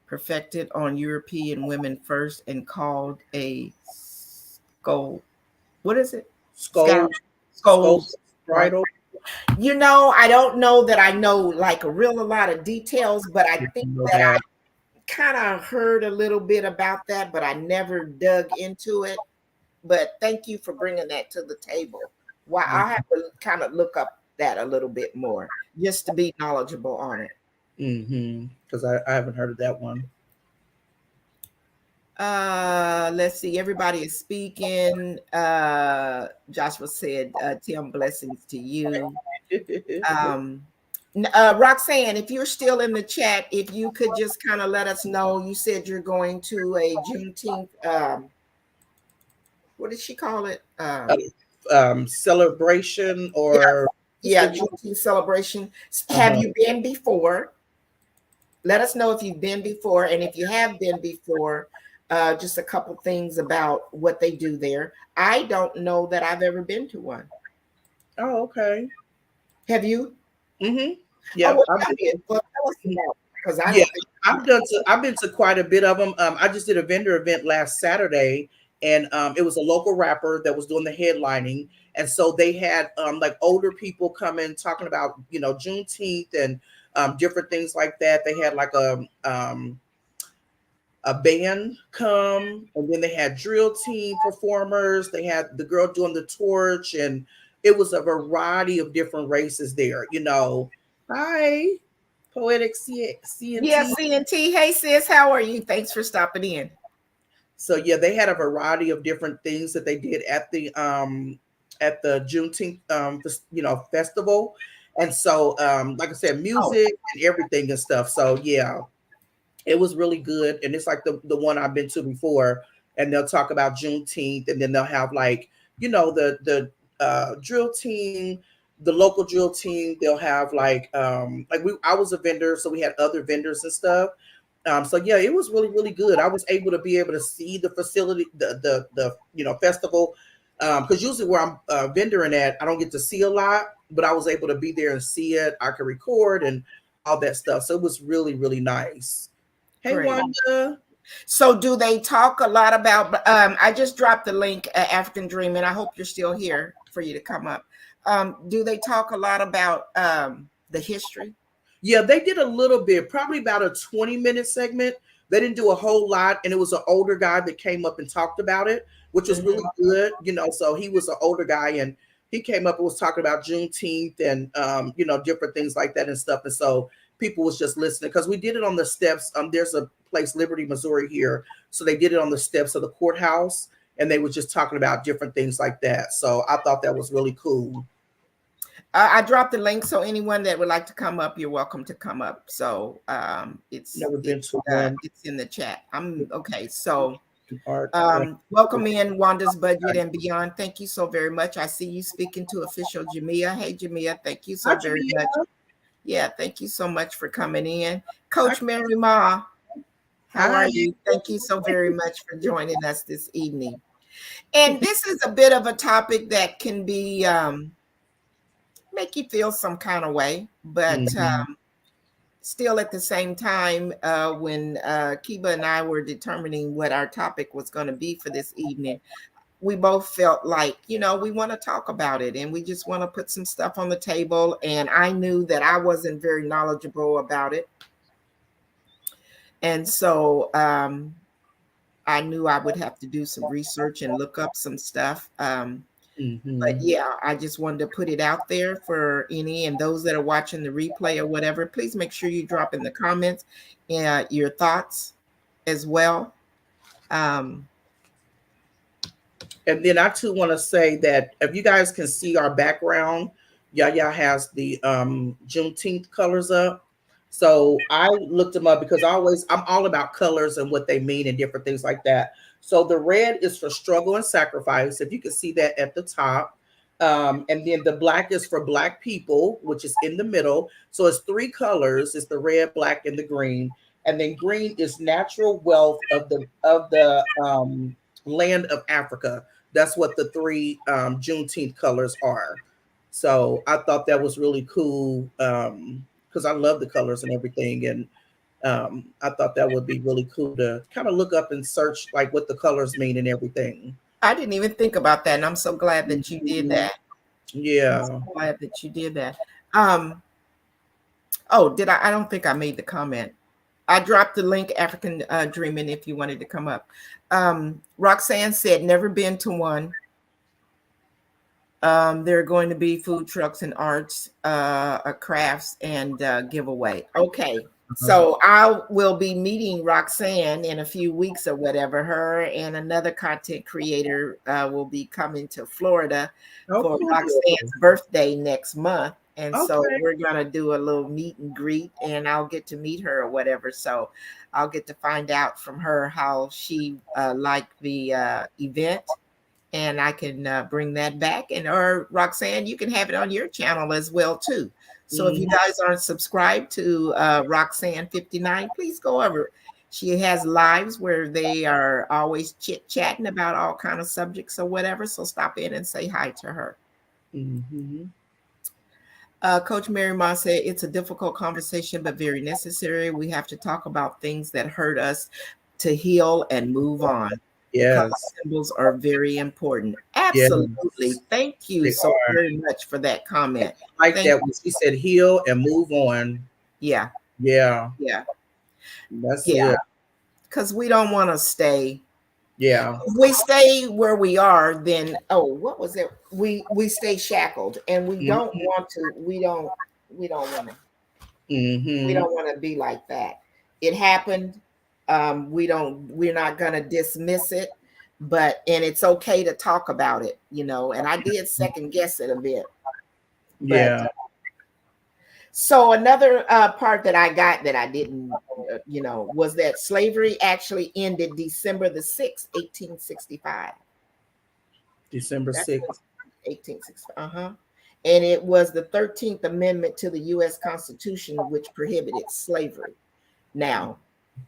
perfected on European women first and called a skull? What is it? Skull, skull Skulls. bridle. You know, I don't know that I know like a lot of details, but I think You know that I that. kind of heard a little bit about that, but I never dug into it. But thank you for bringing that to the table. Why I have to kind of look up that a little bit more just to be knowledgeable on it. Mm-hmm. Because I haven't heard of that one. Let's see. Everybody is speaking. Joshua said, Tim, blessings to you. Roxanne, if you're still in the chat, if you could just kind of let us know. You said you're going to a Juneteenth, what did she call it? Celebration Yeah, or yeah, Juneteenth celebration. Have you been before? Let us know if you've been before, and if you have been before, just a couple things about what they do there. I don't know that I've ever been to one. Oh, okay. Have you? Mm-hmm. Oh, Yep. well, tell us about, because I Yeah, don't think. I've been to quite a bit of them. I just did a vendor event last Saturday, and it was a local rapper that was doing the headlining, and so they had like older people come in talking about Juneteenth and different things like that. They had like a band come, and then they had drill team performers. They had the girl doing the torch, and it was a variety of different races there. Hi, poetic Yeah, CNT. CNT. Hey, sis, how are you? Thanks for stopping in. So yeah, they had a variety of different things that they did at the Juneteenth festival, and so like I said, Oh, music and everything and stuff. So yeah, it was really good, and it's like the one I've been to before. And they'll talk about Juneteenth, and then they'll have like the drill team, the local drill team. They'll have like I was a vendor, so we had other vendors and stuff. So yeah, it was really really good. I was able to see the facility, the festival, because usually where I'm vendoring at, I don't get to see a lot, but I was able to be there and see it. I could record and all that stuff, so it was really really nice. Hey, great. Wanda. So, do they talk a lot about? I just dropped the link, African Dream, and I hope you're still here for you to come up. Do they talk a lot about the history? Yeah, they did a little bit, probably about a 20-minute segment. They didn't do a whole lot, and it was an older guy that came up and talked about it, which was really good. So he was an older guy, and he came up and was talking about Juneteenth and different things like that and stuff. And so people was just listening because we did it on the steps. There's a place, Liberty, Missouri here, so they did it on the steps of the courthouse, and they were just talking about different things like that. So I thought that was really cool. I dropped the link, so anyone that would like to come up, you're welcome to come up. So it's Never been to one. it's in the chat. I'm okay. So Art. welcome in Wanda's Budget and Beyond. Thank you so very much. I see you speaking to official Jamia. Hey Jamia, thank you so very much. Yeah, thank you so much for coming in. Coach Mary Ma, how are you? Thank you so very much for joining us this evening. And this is a bit of a topic that can be make you feel some kind of way, but still at the same time, when Kiba and I were determining what our topic was going to be for this evening, we both felt like, we want to talk about it and we just want to put some stuff on the table. And I knew that I wasn't very knowledgeable about it. And so I knew I would have to do some research and look up some stuff. But yeah, I just wanted to put it out there for any and those that are watching the replay or whatever. Please make sure you drop in the comments your thoughts as well. And then I too want to say that if you guys can see our background, Yaya has the Juneteenth colors up. So I looked them up because I'm all about colors and what they mean and different things like that. So the red is for struggle and sacrifice. If you can see that at the top. And then the black is for Black people, which is in the middle. So it's three colors. It's the red, black, and the green. And then green is natural wealth of the land of Africa. That's what the three Juneteenth colors are. So I thought that was really cool because I love the colors and everything. And I thought that would be really cool to kind of look up and search like what the colors mean and everything. I didn't even think about that, and I'm so glad that you did that. Yeah. I'm so glad that you did that. Did I? I don't think I made the comment. I dropped the link, African Dreaming, if you wanted to come up. Roxanne said, never been to one. There are going to be food trucks and arts, crafts, and giveaway. Okay. So I will be meeting Roxanne in a few weeks or whatever. Her and another content creator will be coming to Florida for Roxanne's birthday next month. And so we're going to do a little meet and greet, and I'll get to meet her or whatever. So I'll get to find out from her how she liked the event. And I can bring that back. And or Roxanne, you can have it on your channel as well too. So if you guys aren't subscribed to Roxanne 59, please go over. She has lives where they are always chit-chatting about all kind of subjects or whatever. So stop in and say hi to her. Coach Mary Ma said, it's a difficult conversation, but very necessary. We have to talk about things that hurt us to heal and move on. Yes. Symbols are very important. Absolutely. Yes. Thank you very much for that comment. I like that when she said heal and move on. Yeah. Yeah. Yeah. That's it. Because we don't want to stay. Yeah. If we stay where we are, then what was it? We stay shackled, and we don't want to. We don't want to. We don't want to be like that. It happened. We're not going to dismiss it, and it's okay to talk about it, and I did second guess it a bit. Yeah. So another part that I got that I didn't, was that slavery actually ended December the 6th, 1865. December 6th. 1865. And it was the 13th Amendment to the U.S. Constitution, which prohibited slavery. Now,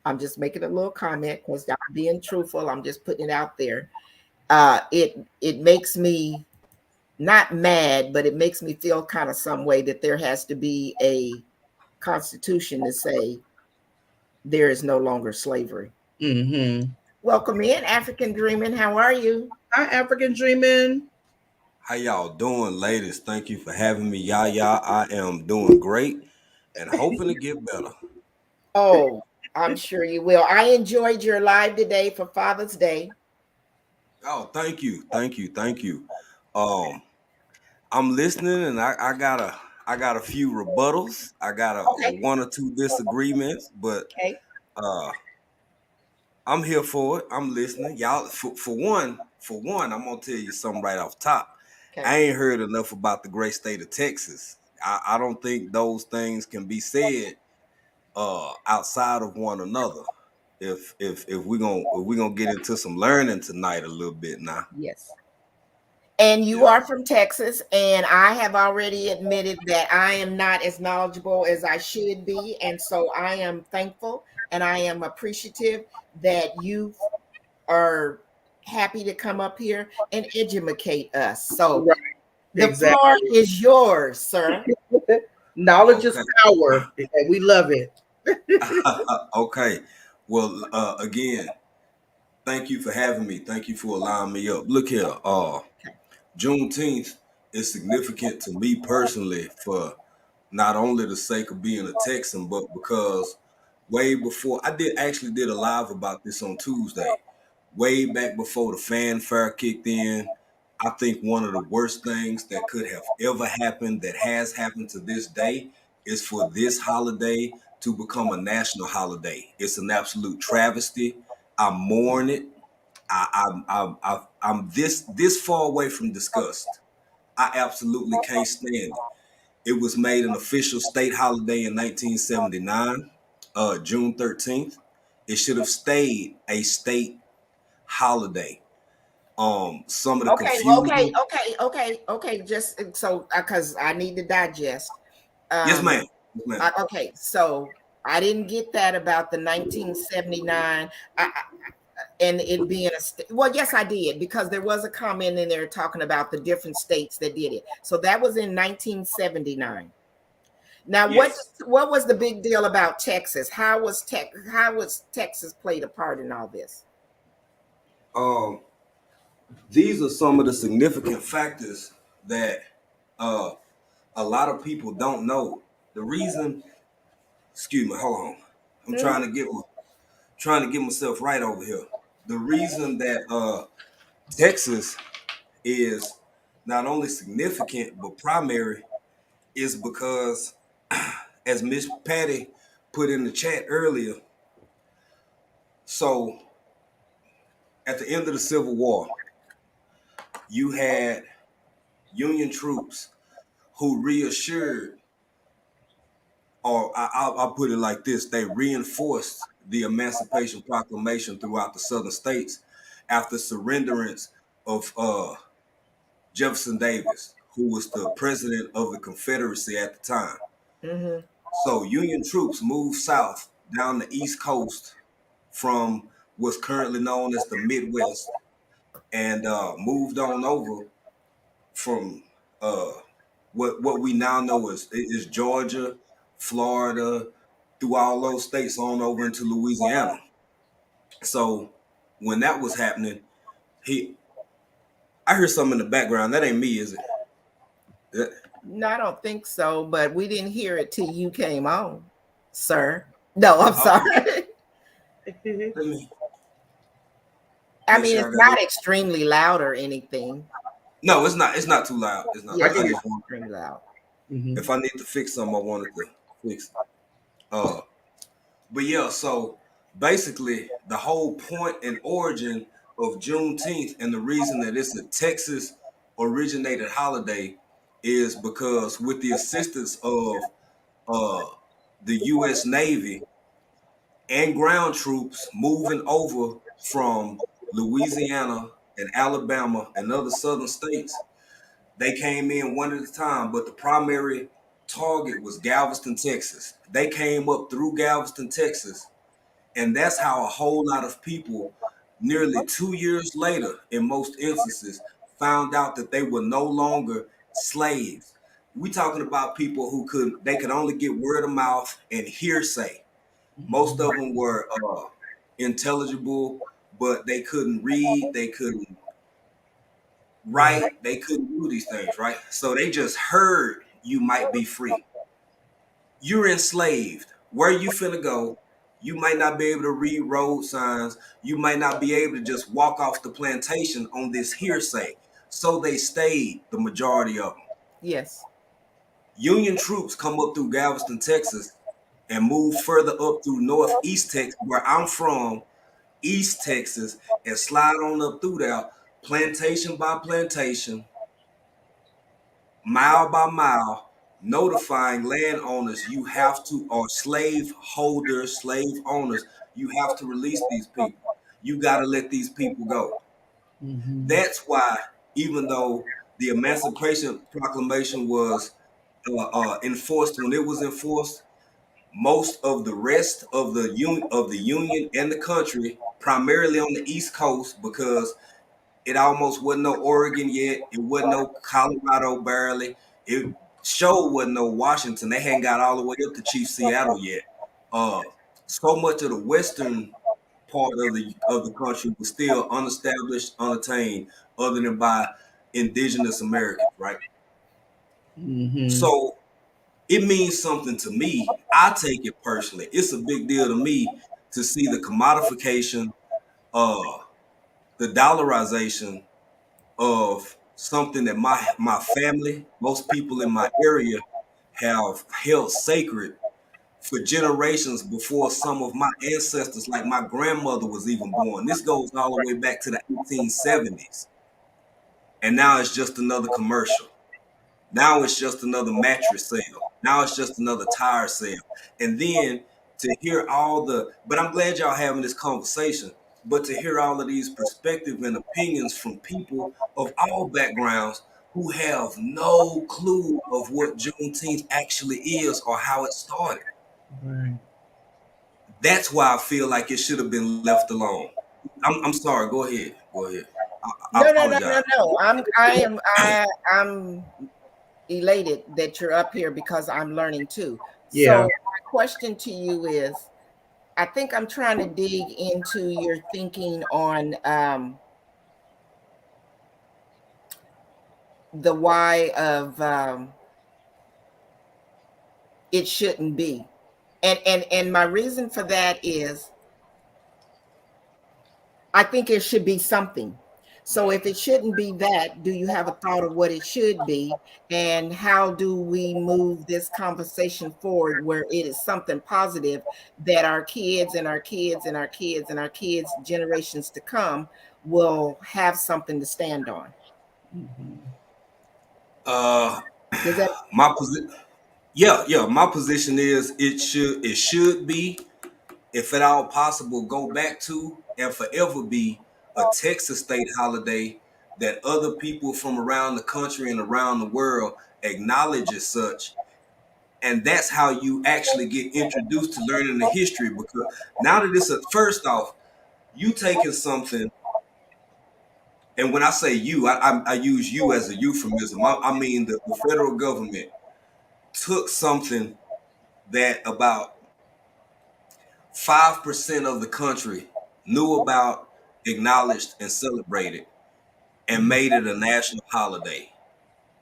I'm just making a little comment because I'm being truthful. I'm just putting it out there. It makes me not mad, but it makes me feel kind of some way that there has to be a constitution to say there is no longer slavery. Welcome in, African Dreaming. How are you? Hi, African Dreaming. How y'all doing, ladies? Thank you for having me. Yaya, I am doing great and hoping to get better. Oh, I'm sure you will. I enjoyed your live today for Father's Day. Oh, thank you. I'm listening, and I got a few rebuttals. I got a one or two disagreements, but I'm here for it. I'm listening. Y'all, for one, I'm gonna tell you something right off top. I ain't heard enough about the great state of Texas. I don't think those things can be said outside of one another. If we're gonna get into some learning tonight a little bit now. Yes. And you are from Texas, and I have already admitted that I am not as knowledgeable as I should be, and so I am thankful and I am appreciative that you are happy to come up here and educate us. So the floor is yours, sir. Knowledge is power, and we love it. Okay. Well, again, thank you for having me. Thank you for allowing me up. Look here, Juneteenth is significant to me personally for not only the sake of being a Texan, but because way before I did a live about this on Tuesday, way back before the fanfare kicked in, I think one of the worst things that could have ever happened, that has happened to this day, is for this holiday to become a national holiday. It's an absolute travesty. I mourn it. I'm this far away from disgust. I absolutely can't stand it. It was made an official state holiday in 1979, June 13th. It should have stayed a state holiday. Some of the Okay, okay, confusion. okay. Just so because I need to digest. Yes, Um, ma'am. Yes, ma'am. okay, so I didn't get that about the 1979 and it being a state. Well, yes, I did because there was a comment in there talking about the different states that did it. So that was in 1979. Now, Yes. what was the big deal about Texas? How was Texas played a part in all this? Um, these are some of the significant factors that uh, a lot of people don't know. The reason, excuse me, hold on. I'm trying to get myself right over here. The reason that Texas is not only significant but primary is because, as Miss Patty put in the chat earlier, so at the end of the Civil War, you had Union troops who reassured, or I'll put it like this, they reinforced the Emancipation Proclamation throughout the southern states after surrenderance of Jefferson Davis, who was the president of the Confederacy at the time. Mm-hmm. So Union troops moved south down the East Coast from what's currently known as the Midwest and moved on over from what we now know is Georgia, Florida, through all those states on over into Louisiana. So when that was happening, he I hear something in the background. That ain't me, is it? No, I don't think so, but we didn't hear it till you came on, sir. No, I'm Oh, sorry. let me I make mean, sure it's I got not it. extremely loud or anything. No, it's not. It's not too loud. It's not. Yeah, I it's I can not hear. just want, extremely loud. Mhm. if I need to fix something, I wanted to fix it. Uh, but yeah, so basically, the whole point and origin of Juneteenth and the reason that it's a Texas originated holiday is because with the assistance of uh, the U.S. Navy and ground troops moving over from Louisiana and Alabama and other southern states, they came in one at a time, but the primary target was Galveston, Texas. They came up through Galveston, Texas, and that's how a whole lot of people, nearly 2 years later, in most instances, found out that they were no longer slaves. We talking about people who could only get word of mouth and hearsay. Most of them were intelligible, but they couldn't read, they couldn't write, they couldn't do these things, right? So they just heard you might be free. You're enslaved. Where you finna go? You might not be able to read road signs. You might not be able to just walk off the plantation on this hearsay. So they stayed, the majority of them. Yes. Union troops come up through Galveston, Texas, and move further up through northeast Texas, where I'm from, East Texas, and slide on up through there, plantation by plantation, mile by mile, notifying landowners you have to, or slave holders, slave owners, you have to release these people. You got to let these people go. Mhm. That's why, even though the Emancipation Proclamation was enforced when it was enforced, most of the rest of the union and the country, primarily on the East Coast, because it almost wasn't no Oregon yet. It wasn't no Colorado barely. It sure wasn't no Washington. They hadn't got all the way up to Chief Seattle yet. Uh, so much of the western part of the country was still unestablished, unattained, other than by indigenous Americans, right? Mhm. So it means something to me. I take it personally. It's a big deal to me to see the commodification, uh, the dollarization of something that my family, most people in my area have held sacred for generations before some of my ancestors, like my grandmother, was even born. This goes all the way back to the 1870s. And now it's just another commercial. Now it's just another mattress sale. Now it's just another tire sale. And then to hear but I'm glad y'all having this conversation, but to hear all of these perspectives and opinions from people of all backgrounds who have no clue of what Juneteenth actually is or how it started. Right. That's why I feel like it should have been left alone. I'm sorry. Go ahead. Go ahead. I apologize. No. I'm elated that you're up here because I'm learning too. Yeah. So my question to you is, I think I'm trying to dig into your thinking on the why of it shouldn't be. And my reason for that is I think it should be something. So if it shouldn't be that, do you have a thought of what it should be? And how do we move this conversation forward where it is something positive that our kids and our kids and our kids and our kids, generations to come, will have something to stand on? Does that My position, yeah. My position is it should be, if at all possible, go back to and forever be a Texas state holiday that other people from around the country and around the world acknowledge as such. And that's how you actually get introduced to learning the history. Because now that it's first off, you taking something, and when I say you, I use you as a euphemism. I mean the federal government took something that about 5% of the country knew about, acknowledged, and celebrated, and made it a national holiday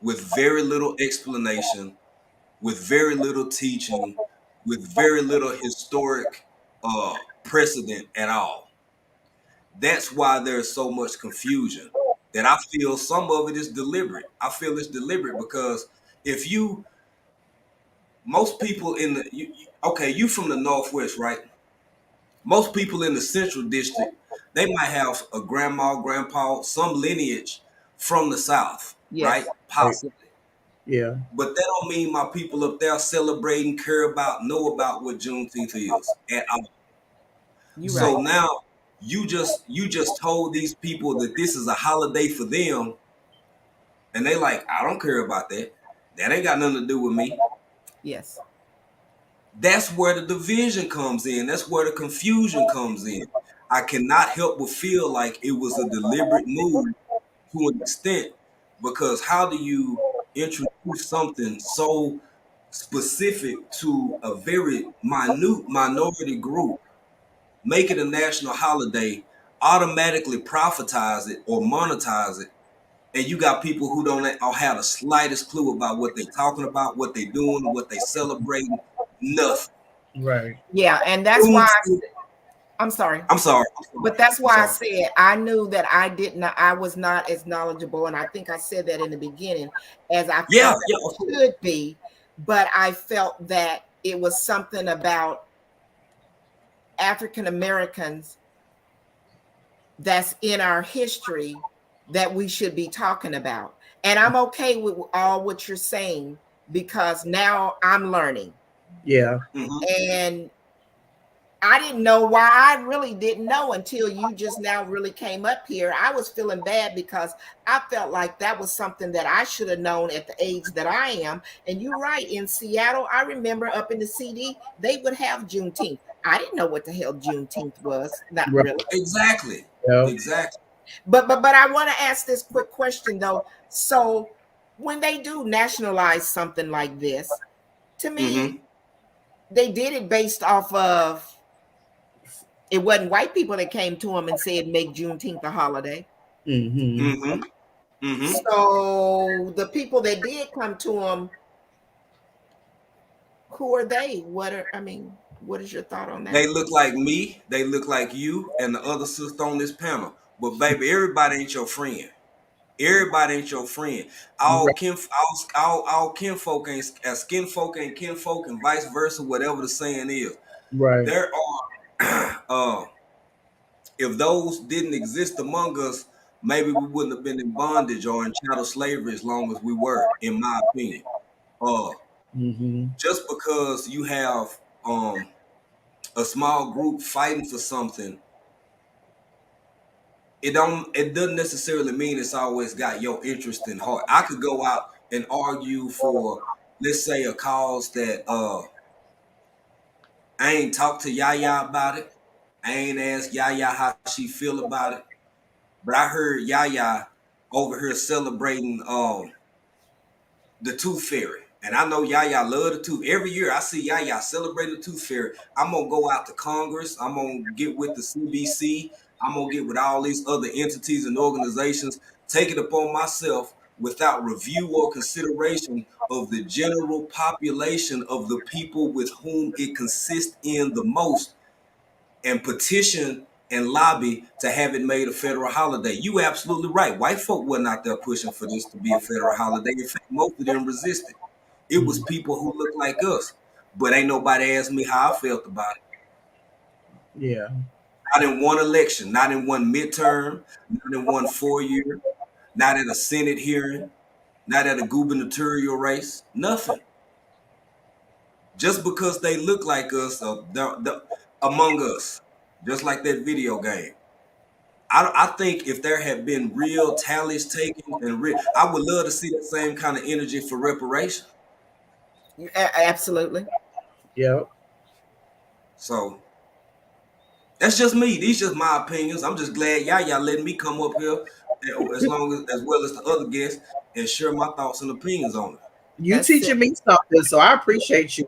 with very little explanation, with very little teaching, with very little historic precedent at all. That's why there's so much confusion. That I feel some of it is deliberate. I feel it's deliberate because if you, most people in you from the Northwest, right? Most people in the Central District, they might have a grandma, grandpa, some lineage from the South, yes. right? Possibly. Yeah. But that don't mean my people up there celebrating, care about, know about what Juneteenth is at all. So now you just told these people that this is a holiday for them, and they like, I don't care about that. That ain't got nothing to do with me. Yes. That's where the division comes in. That's where the confusion comes in. I cannot help but feel like it was a deliberate move to an extent, because how do you introduce something so specific to a very minute minority group, make it a national holiday, automatically profitize it or monetize it, and you got people who don't have the slightest clue about what they're talking about, what they're doing, what they're celebrating, nothing. Right. Yeah, and that's why I'm sorry. But that's why I said I knew that I was not as knowledgeable, and I think I said that in the beginning, as I felt it should be, but I felt that it was something about African Americans that's in our history that we should be talking about. And I'm okay with all what you're saying because now I'm learning. Yeah. And I didn't know why. I really didn't know until you just now really came up here. I was feeling bad because I felt like that was something that I should have known at the age that I am. And you're right. In Seattle, I remember up in the CD, they would have Juneteenth. I didn't know what the hell Juneteenth was. Not really. Exactly. Yeah. Exactly. But I want to ask this quick question though. So when they do nationalize something like this, to me, they did it based off of, it wasn't white people that came to them and said, make Juneteenth a holiday. So the people that did come to them, who are they? What is your thought on that? They look like me, they look like you, and the other sister on this panel. But baby, everybody ain't your friend. Everybody ain't your friend. All kinfolk ain't skin folk ain't kinfolk, and vice versa. Whatever the saying is, Right. there are. If those didn't exist among us, maybe we wouldn't have been in bondage or in chattel slavery as long as we were. In my opinion, uh, Mm-hmm. just because you have a small group fighting for something, it doesn't necessarily mean it's always got your interest in heart. I could go out and argue for, let's say, a cause that I ain't talked to Yaya about it. I ain't asked Yaya how she feel about it. But I heard Yaya over here celebrating the Tooth Fairy. And I know Yaya love the tooth. Every year I see Yaya celebrate the Tooth Fairy. I'm gonna go out to Congress. I'm gonna get with the CBC. I'm gonna get with all these other entities and organizations, take it upon myself without review or consideration of the general population of the people with whom it consists in the most, and petition and lobby to have it made a federal holiday. You absolutely right. White folk wasn't out there pushing for this to be a federal holiday. In fact, most of them resisted. It was people who looked like us. But ain't nobody asked me how I felt about it. Yeah. Not in one election, not in one midterm, not in one 4-year, not at a Senate hearing, not at a gubernatorial race, nothing. Just because they look like us, among us, just like that video game. I think if there had been real tallies taken and I would love to see that same kind of energy for reparation. Absolutely. Yeah. So that's just me. These just my opinions. I'm just glad y'all letting me come up here as well as the other guests and share my thoughts and opinions on it. You That's it. teaching me something, so I appreciate you.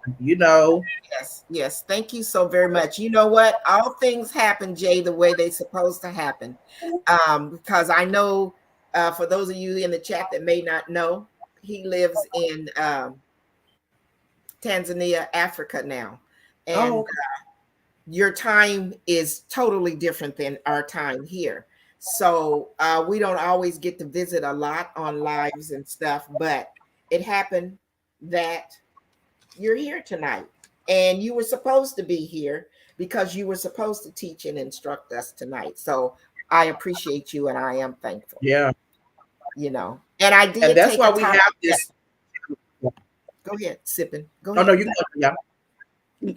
Yes. Thank you so very much. You know what? All things happen, Jay, the way they're supposed to happen. Because I know, for those of you in the chat that may not know, he lives in Tanzania, Africa now, and your time is totally different than our time here. So we don't always get to visit a lot on lives and stuff, but it happened that you're here tonight, and you were supposed to be here because you were supposed to teach and instruct us tonight. So I appreciate you, and I am thankful. Yeah. And I did. And that's why we have this. Go ahead, sipping. Go ahead. Oh no, you can go. Yeah.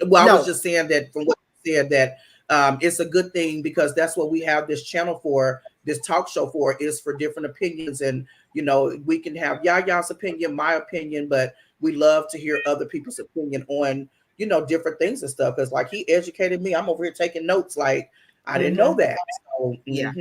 Well, no. I was just saying that from what you said that it's a good thing because that's what we have this channel for, this talk show for, is for different opinions. And we can have Yaya's opinion, my opinion, but we love to hear other people's opinion on different things and stuff. Because like he educated me, I'm over here taking notes. Like I didn't know that. So, yeah,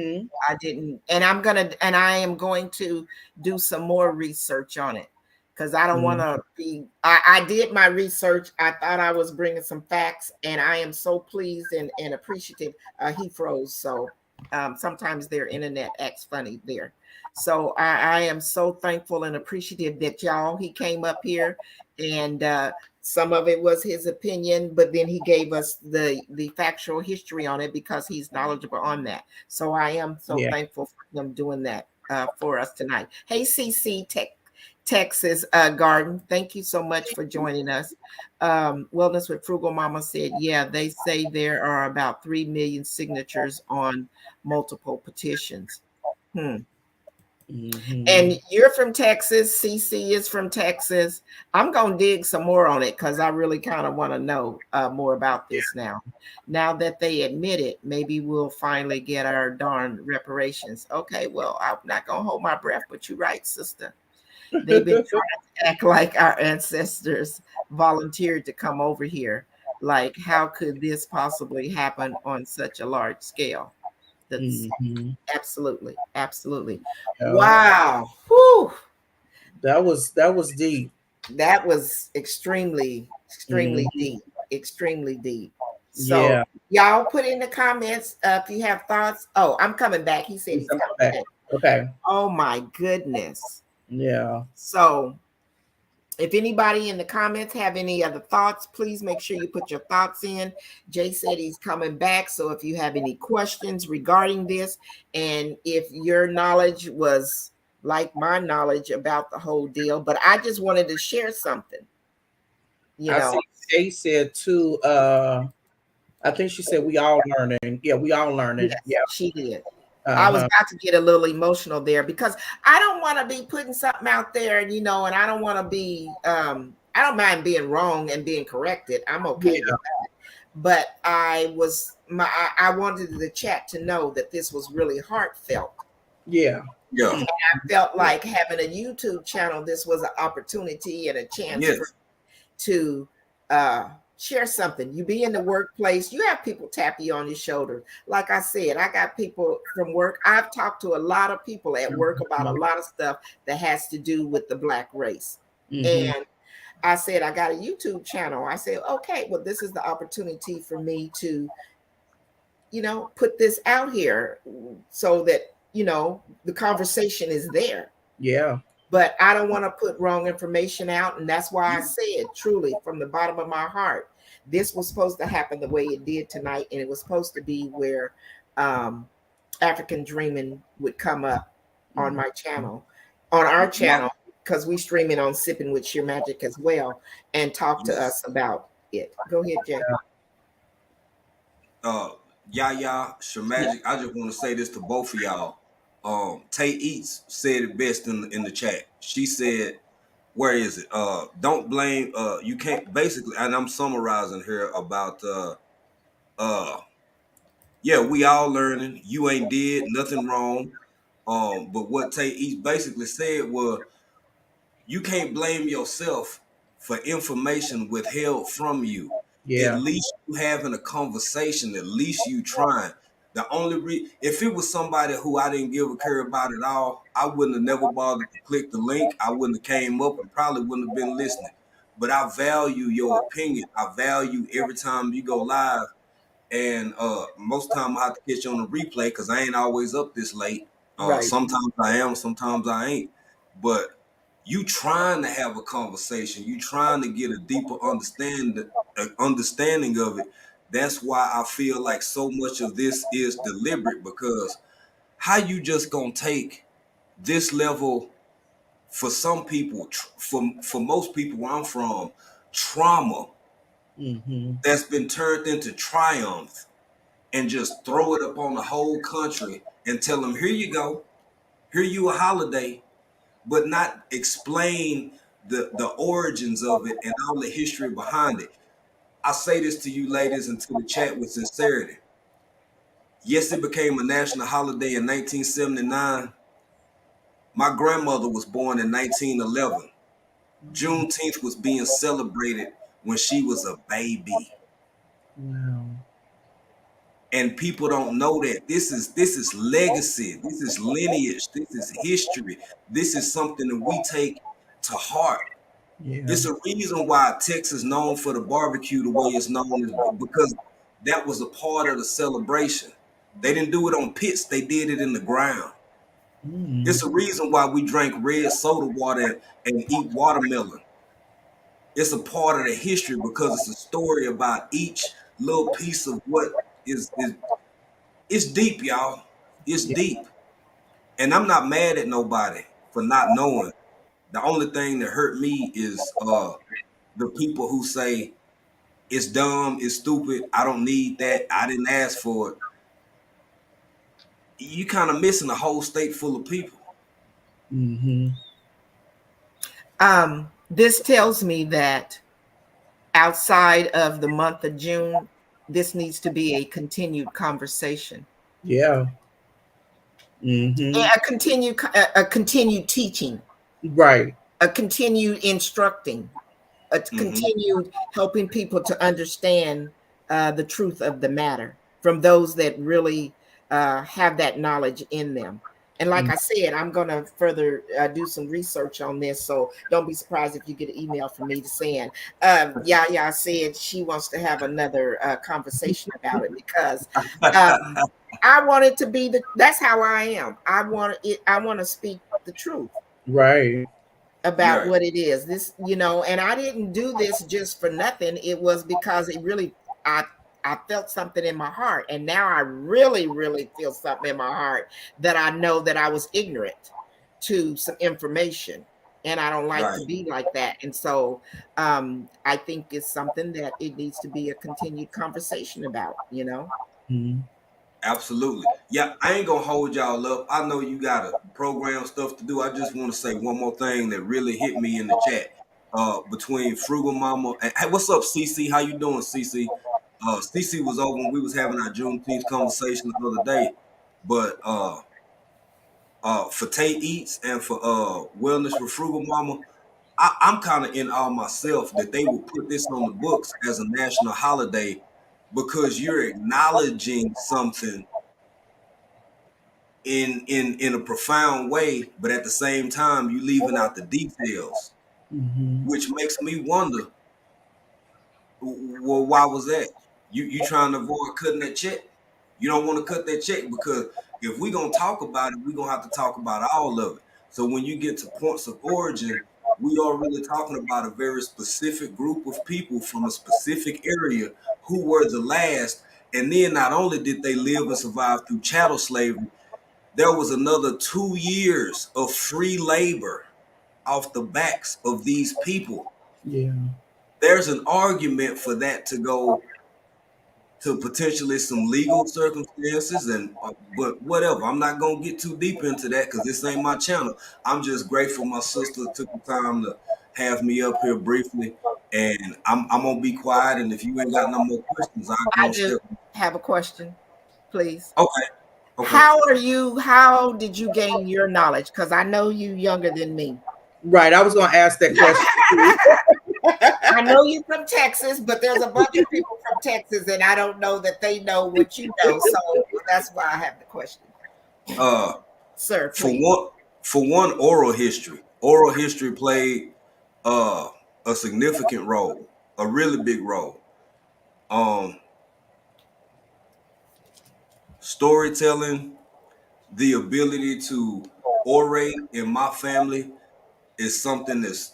I didn't, and I am going to do some more research on it. Because I don't want to be, I did my research. I thought I was bringing some facts, and I am so pleased and appreciative. He froze. So sometimes their internet acts funny there. So I am so thankful and appreciative that he came up here, and some of it was his opinion, but then he gave us the factual history on it because he's knowledgeable on that. So I am so thankful for him doing that for us tonight. Hey, CC Texas Garden, thank you so much for joining us. Wellness with Frugal Mama said, yeah, they say there are about 3 million signatures on multiple petitions. And you're from Texas. CC is from Texas. I'm going to dig some more on it because I really kind of want to know more about this now. Now that they admit it, maybe we'll finally get our darn reparations. Okay, well, I'm not going to hold my breath, but you're right, sister. They've been trying to act like our ancestors volunteered to come over here. Like, how could this possibly happen on such a large scale? That's absolutely. Wow. Whew. That was deep. That was extremely deep. Extremely deep. So y'all put in the comments if you have thoughts. Oh, I'm coming back. He said he's coming back. Okay. Oh my goodness. Yeah. So if anybody in the comments have any other thoughts, please make sure you put your thoughts in. Jay said he's coming back. So if you have any questions regarding this, and if your knowledge was like my knowledge about the whole deal, but I just wanted to share something. I see Kay said too, I think she said we all learning. Yeah, we all learning. Yes, yeah, she did. Uh-huh. I was about to get a little emotional there because I don't want to be putting something out there, and I don't want to be I don't mind being wrong and being corrected. I'm okay with that. But I wanted the chat to know that this was really heartfelt. Yeah. And I felt like having a YouTube channel, this was an opportunity and a chance to share something. You be in the workplace, you have people tap you on your shoulder. Like I said, I got people from work. I've talked to a lot of people at work about a lot of stuff that has to do with the Black race. And I said, I got a YouTube channel. I said, okay, well, this is the opportunity for me to, put this out here so that, the conversation is there. Yeah. But I don't want to put wrong information out. And that's why I said, truly, from the bottom of my heart, this was supposed to happen the way it did tonight. And it was supposed to be where African Dreaming would come up on my channel, on our channel, because we stream it on Sipping with Sheer Magic as well, and talk to us about it. Go ahead, Jay. Yaya, Sheer Magic, I just want to say this to both of y'all. Tay Eats said it best in the chat. She said, where is it? Don't blame, you can't, basically, and I'm summarizing here about, we all learning. You ain't did nothing wrong. But what Tay Eats basically said was, you can't blame yourself for information withheld from you. Yeah. At least you having a conversation, at least you trying. The only if it was somebody who I didn't give a care about at all, I wouldn't have never bothered to click the link. I wouldn't have came up and probably wouldn't have been listening. But I value your opinion. I value every time you go live. And most time I have to catch you on the replay because I ain't always up this late. Sometimes I am, sometimes I ain't. But you trying to have a conversation, you trying to get a deeper understanding of it. That's why I feel like so much of this is deliberate, because how you just gonna take this level, for some people, for most people where I'm from, trauma that's been turned into triumph, and just throw it up on the whole country and tell them, here you go, here you a holiday, but not explain the origins of it and all the history behind it. I say this to you ladies and to the chat with sincerity. Yes, it became a national holiday in 1979. My grandmother was born in 1911. Juneteenth was being celebrated when she was a baby. Wow. And people don't know that this is legacy, this is lineage, this is history, this is something that we take to heart. Yeah. It's a reason why Texas is known for the barbecue the way it's known, is because that was a part of the celebration. They didn't do it on pits, they did it in the ground. It's a reason why we drink red soda water and eat watermelon. It's a part of the history because it's a story about each little piece of what is it's deep, y'all. It's deep. And I'm not mad at nobody for not knowing. The only thing that hurt me is the people who say it's dumb, it's stupid, I don't need that, I didn't ask for it. You kind of missing a whole state full of people. This tells me that outside of the month of June, this needs to be a continued conversation. Yeah. A continued teaching. Right. A continued instructing. A continued helping people to understand the truth of the matter from those that really have that knowledge in them. And like I said, I'm going to further do some research on this. So don't be surprised if you get an email from me saying, Yaya said she wants to have another conversation about it, because I want it to be that's how I am. I want to speak the truth. Right. About what it is. This, and I didn't do this just for nothing. It was because it really, I felt something in my heart, and now I really, really feel something in my heart that I know that I was ignorant to some information. And I don't like to be like that. And so I think it's something that it needs to be a continued conversation about, you know? Mm-hmm. Absolutely. Yeah, I ain't gonna hold y'all up. I know you got a program stuff to do. I just want to say one more thing that really hit me in the chat. Between Frugal Mama and hey, what's up, CC? How you doing, CC? CC was over when we was having our Juneteenth conversation the other day. But for Tay Eats and for Wellness with Frugal Mama, I'm kind of in awe myself that they would put this on the books as a national holiday because you're acknowledging something in a profound way, but at the same time you leaving out the details, which makes me wonder, well, why was that? You trying to avoid cutting that check? You don't want to cut that check because if we gonna talk about it, we gonna have to talk about all of it. So when you get to points of origin, we are really talking about a very specific group of people from a specific area who were the last. And then not only did they live and survive through chattel slavery, there was another 2 years of free labor off the backs of these people. Yeah. There's an argument for that to go to potentially some legal circumstances, and but whatever. I'm not gonna get too deep into that because this ain't my channel. I'm just grateful my sister took the time to have me up here briefly, and I'm gonna be quiet. And if you ain't got no more questions, I do have a question, please. Okay. How did you gain your knowledge? Because I know you younger than me. Right. I was going to ask that question. I know you're from Texas, but there's a bunch of people from Texas, and I don't know that they know what you know. So that's why I have the question. Sir, please. For one, oral history. Oral history played a significant role, a really big role. Storytelling, the ability to orate in my family is something that's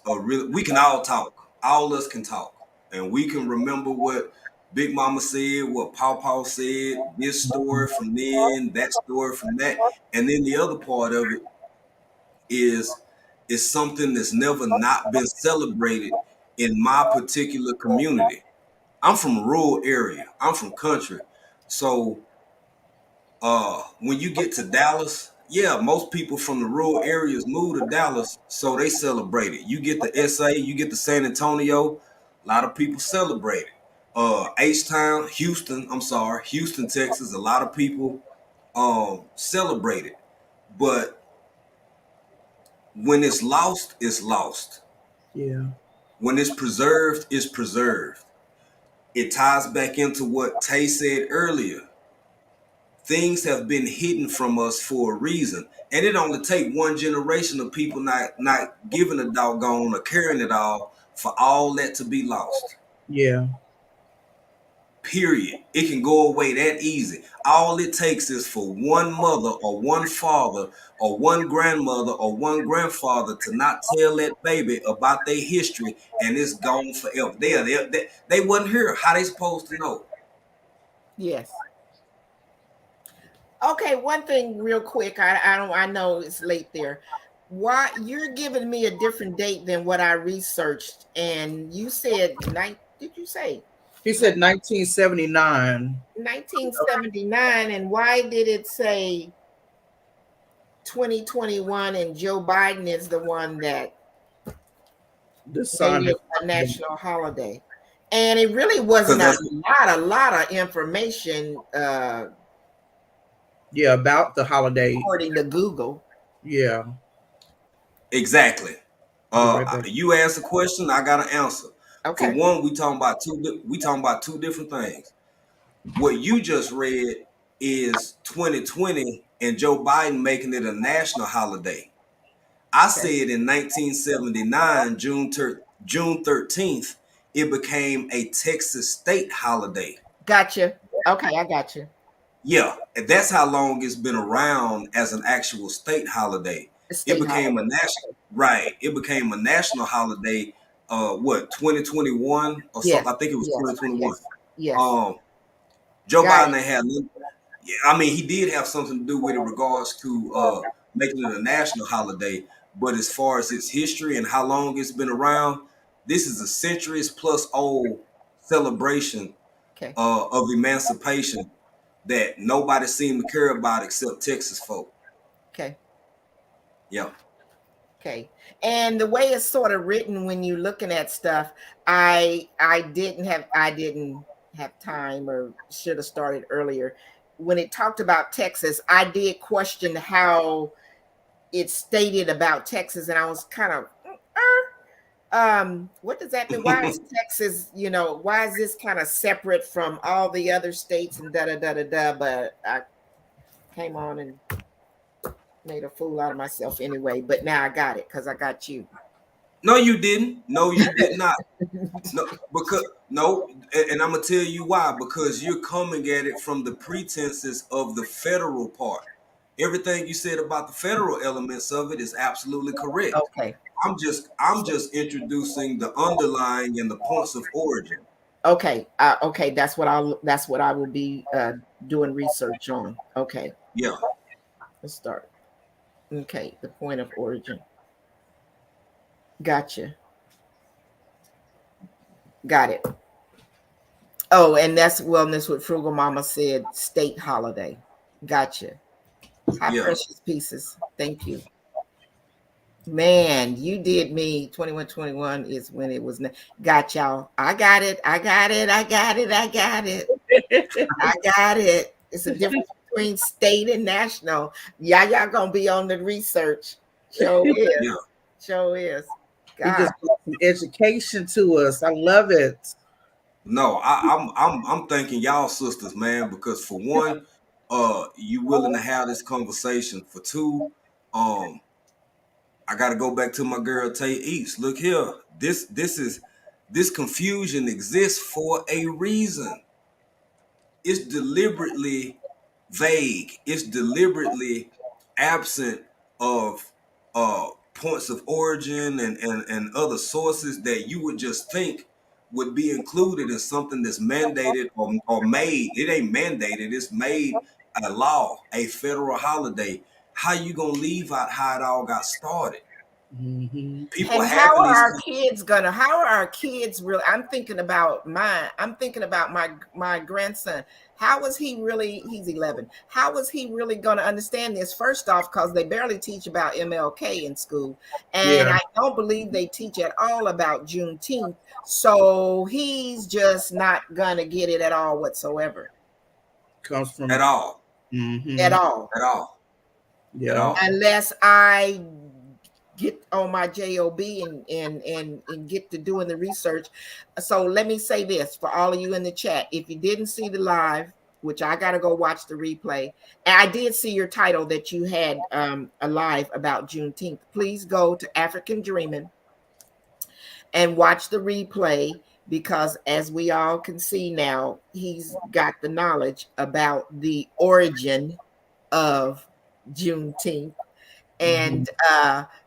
we can all talk. All of us can talk. And we can remember what Big Mama said, what Pawpaw said, this story from then, that story from that. And then the other part of it is something that's never not been celebrated in my particular community. I'm from a rural area. I'm from country. So when you get to Dallas, yeah, most people from the rural areas move to Dallas, so they celebrate it. You get the SA, you get the San Antonio, a lot of people celebrate it. H-Town, Houston, Texas, a lot of people celebrate it. But when it's lost, it's lost. Yeah. When it's preserved, it's preserved. It ties back into what Tay said earlier. Things have been hidden from us for a reason. And it only take one generation of people not giving a doggone or carrying it all for all that to be lost. Yeah. Period. It can go away that easy. All it takes is for one mother or one father or one grandmother or one grandfather to not tell that baby about their history, and it's gone forever. They wasn't here. How they supposed to know? Yes. Okay, one thing real quick. I know it's late there. Why you're giving me a different date than what I researched, and you said did you say? He said 1979. 1979, and why did it say 2021 and Joe Biden is the one that made it a national holiday? And it really wasn't a lot of information about the holiday according to Google. Yeah. Exactly. You asked a question, I got an answer. Okay. For one, we talking about two different things. What you just read is 2020 and Joe Biden making it a national holiday. I said in 1979, June 13th, it became a Texas state holiday. Gotcha. Okay, I got you. Yeah, and that's how long it's been around as an actual state holiday. It became a national, right? It became a national holiday. 2021 or something? I think it was 2021. Yes. Joe Biden had. I mean, he did have something to do with it in regards to making it a national holiday. But as far as its history and how long it's been around, this is a centuries plus old celebration Okay. of emancipation that nobody seemed to care about except Texas folk. Okay. Yeah. Okay. And the way it's sort of written when you're looking at stuff, I didn't have time, or should have started earlier. When it talked about Texas, I did question how it's stated about Texas, and I was kind of what does that mean? Why is Texas, why is this kind of separate from all the other states and da da da da da? But I came on and made a fool out of myself anyway. But now I got it because I got you. No, you didn't. No, you did not. No, because no, and I'm gonna tell you why. Because you're coming at it from the pretenses of the federal part. Everything you said about the federal elements of it is absolutely correct. Okay. I'm just introducing the underlying and the points of origin. Okay. Okay. That's what I will be doing research on. Okay. Yeah. Let's start. Okay. The point of origin. Gotcha. Got it. Oh, and that's Wellness with Frugal Mama said, state holiday. Gotcha. Hi, Yeah. precious pieces. Thank you. Man, you did me. 2121 is when it was. Got y'all. I got it. I got it. I got it. I got it. I got it. It's a difference between state and national. Y'all gonna be on the research. Show is. Yeah. Show is. He God. just brought some education to us. I love it. No, I'm thanking y'all sisters, man, because for one, you willing to have this conversation. For two, I gotta go back to my girl Tay East. Look here, this confusion exists for a reason. It's deliberately vague. It's deliberately absent of points of origin and other sources that you would just think would be included in something that's mandated or made. It ain't mandated, it's made a law, a federal holiday. How you gonna leave out how it all got started? Mm-hmm. People And how having are these our kids really? I'm thinking about my grandson. How is he really? He's 11. How is he really going to understand this? First off, because they barely teach about MLK in school, and Yeah. I don't believe they teach at all about Juneteenth. So he's just not gonna get it at all whatsoever. Comes from at all. Mm-hmm. At all. At all. Yeah. At all. Unless I get on my job and get to doing the research. So let me say this for all of you in the chat: if you didn't see the live, which I got to go watch the replay, and I did see your title that you had a live about Juneteenth, please go to African Dreaming and watch the replay, because as we all can see now, he's got the knowledge about the origin of Juneteenth. And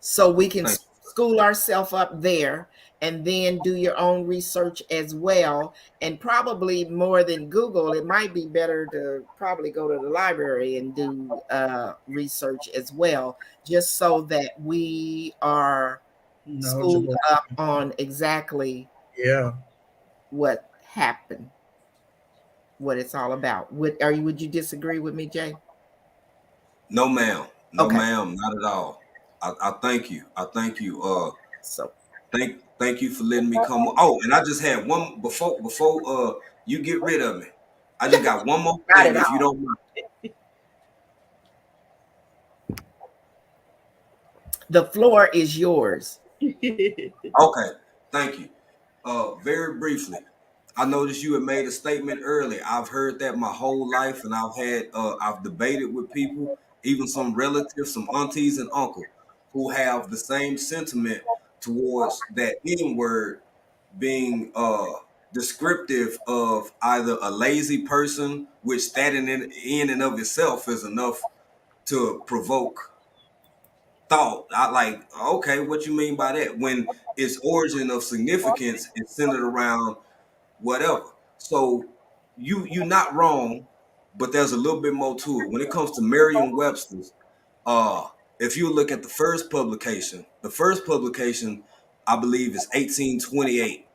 so we can school ourselves up there, and then do your own research as well. And probably more than Google, it might be better to probably go to the library and do research as well, just so that we are schooled up on exactly what happened, what it's all about. Would you disagree with me, Jay? No, ma'am. No, Okay. ma'am, not at all. I thank you. I thank you. So thank you for letting me come. Oh, and I just had one before you get rid of me. I just got one more thing, if you don't mind. The floor is yours. Okay, thank you. Very briefly, I noticed you had made a statement earlier. I've heard that my whole life, and I've debated with people, even some relatives, some aunties and uncles, who have the same sentiment towards that N word being descriptive of either a lazy person, which that in and of itself is enough to provoke thought. I like, okay, what you mean by that? When its origin of significance is centered around whatever. So you're not wrong, but there's a little bit more to it. When it comes to Merriam-Webster's, if you look at the first publication, I believe, is 1828.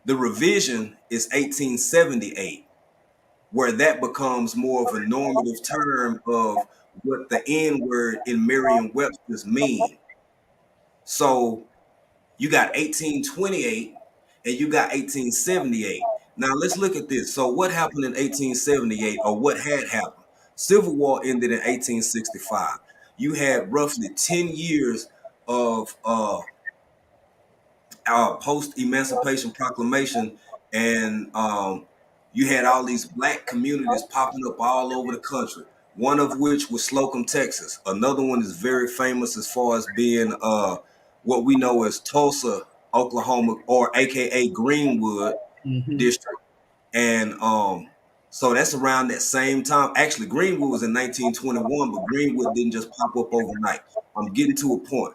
The revision is 1878, where that becomes more of a normative term of what the N word in Merriam-Webster's mean. So you got 1828 and you got 1878. Now let's look at this. So what happened in 1878, or what had happened? Civil War ended in 1865. You had roughly 10 years of our post-emancipation proclamation, and you had all these black communities popping up all over the country. One of which was Slocum, Texas. Another one is very famous as far as being what we know as Tulsa, Oklahoma, or AKA Greenwood district. And so that's around that same time. Actually, Greenwood was in 1921, but Greenwood didn't just pop up overnight. I'm getting to a point.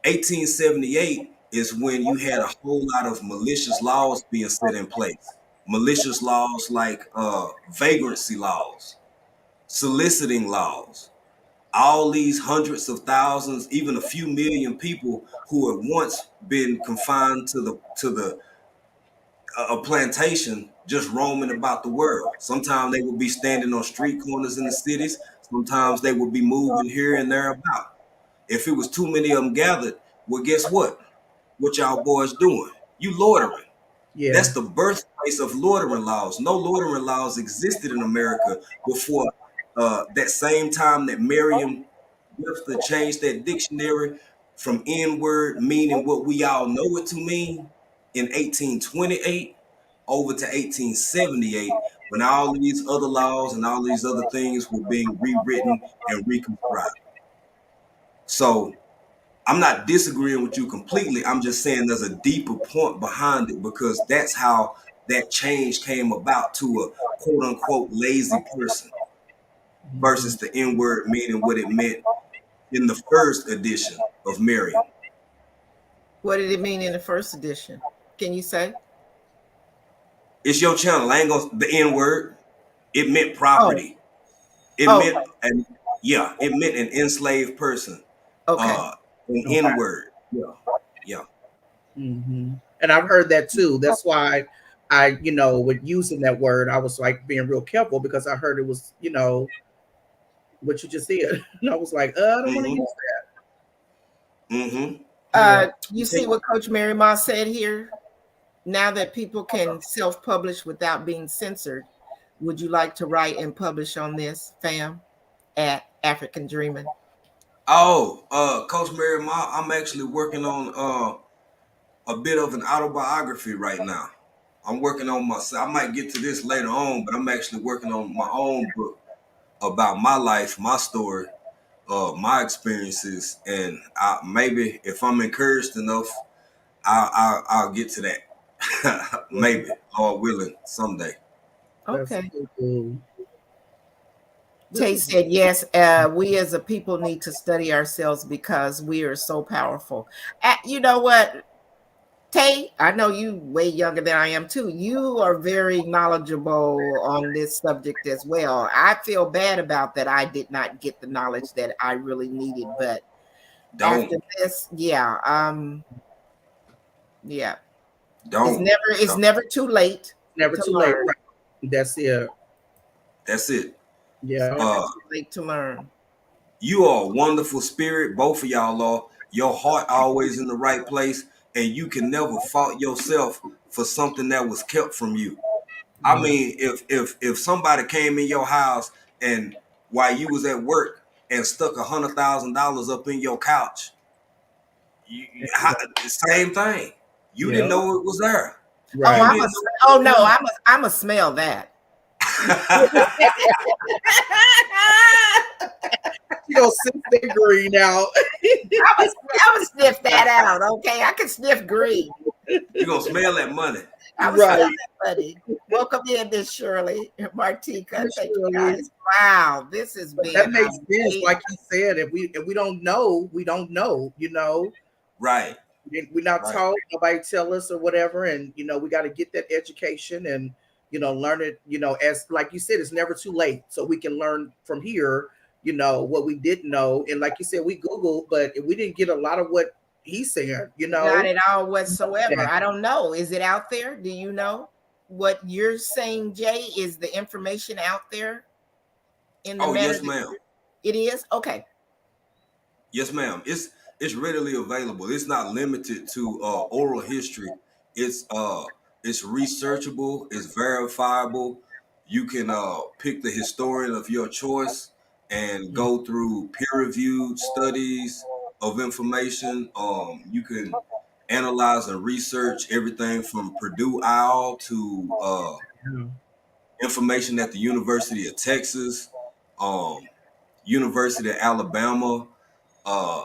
1878 is when you had a whole lot of malicious laws being set in place. Malicious laws like vagrancy laws, soliciting laws, all these hundreds of thousands, even a few million people who had once been confined to the a plantation, just roaming about the world. Sometimes they would be standing on street corners in the cities. Sometimes they would be moving here and there about. If it was too many of them gathered, well, guess what? What y'all boys doing? You loitering. Yeah. That's the birthplace of loitering laws. No loitering laws existed in America before that same time that Merriam-Webster changed that dictionary from N-word, meaning what we all know it to mean, in 1828 over to 1878, when all of these other laws and all these other things were being rewritten and reconstructed. So I'm not disagreeing with you completely. I'm just saying there's a deeper point behind it, because that's how that change came about to a quote unquote lazy person versus the N word meaning what it meant in the first edition of Merriam. What did it mean in the first edition? Can you say? It's your channel. I ain't gonna the N word. It meant property. It meant it meant an enslaved person. Okay. An N word. Yeah. And I've heard that too. That's why I, with using that word, I was like being real careful, because I heard it was, what you just said. And I was like, I don't want to use that. You see what Coach Mary Ma said here? Now that people can self-publish without being censored, would you like to write and publish on this, fam, at African Dreaming? Coach Mary Ma, I'm actually working on a bit of an autobiography right now. I'm working on I might get to this later on, but I'm actually working on my own book about my life, my story, my experiences, and maybe if I'm encouraged enough, I'll get to that. Maybe, Lord willing, someday. Okay. So cool. Tay said, yes, we as a people need to study ourselves because we are so powerful. You know what, Tay, I know you way younger than I am too. You are very knowledgeable on this subject as well. I feel bad about that. I did not get the knowledge that I really needed, but after this, it's never too late. Never too late. Right. That's it. Yeah. Never too late to learn. You are a wonderful spirit, both of y'all are. Your heart always in the right place, and you can never fault yourself for something that was kept from you. I mean, if somebody came in your house and while you was at work and stuck $100,000 up in your couch, same thing. You didn't know it was there. Right. I'm a smell that. You gonna sniff that green out. I would sniff that out. Okay, I can sniff green. You gonna smell that money. I was right. Buddy. Welcome in, Miss Shirley Martika. Thank you guys. Wow, this has been that makes sense. Like you said, if we don't know, we don't know. Right. We're not taught. Nobody tell us or whatever, and we got to get that education and learn it. As like you said, it's never too late, so we can learn from here. what we didn't know. And like you said, we Googled, but we didn't get a lot of what he's saying, Not at all whatsoever. I don't know. Is it out there? Do you know what you're saying, Jay? Is the information out there in the Oh, manner yes, ma'am. it is? Okay. Yes, ma'am. It's readily available. It's not limited to oral history. It's researchable. It's verifiable. You can pick the historian of your choice and go through peer-reviewed studies of information. You can analyze and research everything from Purdue OWL to information at the University of Texas, University of Alabama. Uh,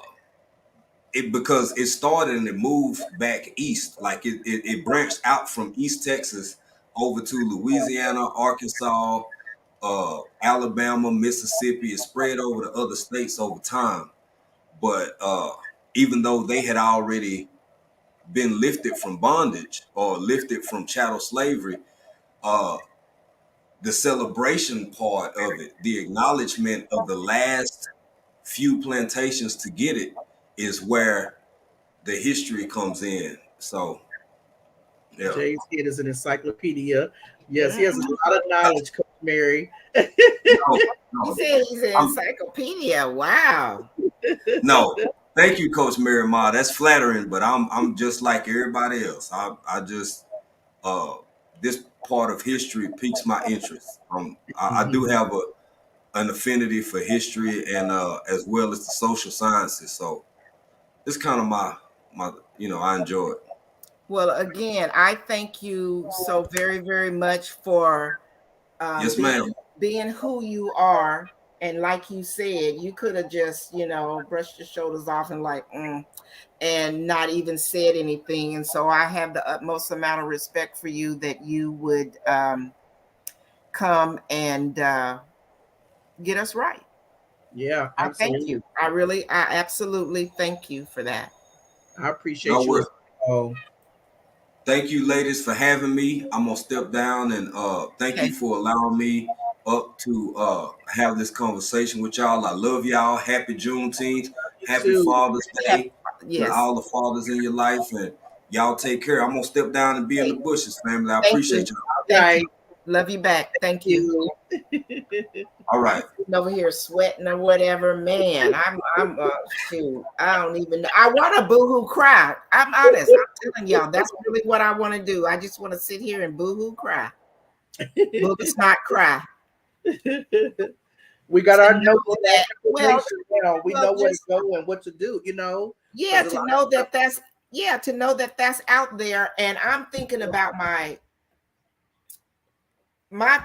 because it started and it moved back east, like it branched out from East Texas over to Louisiana, Arkansas, Alabama, Mississippi. It spread over to other states over time. But even though they had already been lifted from bondage or lifted from chattel slavery, uh, the celebration part of it, the acknowledgement of the last few plantations to get it, is where the history comes in. So, yeah. Jay's head is an encyclopedia. Yes, he has a lot of knowledge, Coach Mary. No, You said he's an encyclopedia. Wow. No, thank you, Coach Mary Ma. That's flattering, but I'm just like everybody else. I just this part of history piques my interest. I do have an affinity for history and as well as the social sciences. So it's kind of my I enjoy it. Well, again, I thank you so very, very much for Yes, ma'am. being who you are. And like you said, you could have just, brushed your shoulders off and and not even said anything. And so I have the utmost amount of respect for you that you would come and get us right. Yeah, I absolutely. thank you. I absolutely thank you for that. I appreciate you. Oh, thank you, ladies, for having me. I'm gonna step down and thank you for allowing me up to have this conversation with y'all. I love y'all. Happy Juneteenth. Happy Father's Day. Yes. To all the fathers in your life, and y'all take care. I'm gonna step down and be in the bushes, family. I appreciate y'all. Thank you. Love you back. Thank you. All right. I'm over here sweating or whatever, man. I'm shoot. I don't even know. I want to boohoo cry. I'm honest. I'm telling y'all, that's really what I want to do. I just want to sit here and boohoo cry. Boohoo not cry. We got our notes that. Well, we know where to go and what to do. Yeah, to know that that's out there, and I'm thinking about my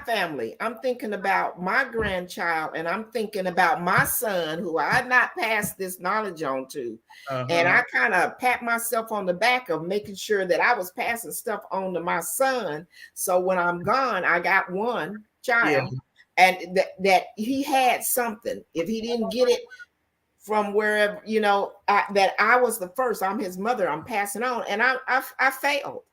family. I'm thinking about my grandchild, and I'm thinking about my son, who I not passed this knowledge on to. And I kind of pat myself on the back of making sure that I was passing stuff on to my son. So when I'm gone, I got one child, and that he had something. If he didn't get it from wherever, that I was the first, I'm his mother, I'm passing on. And I failed.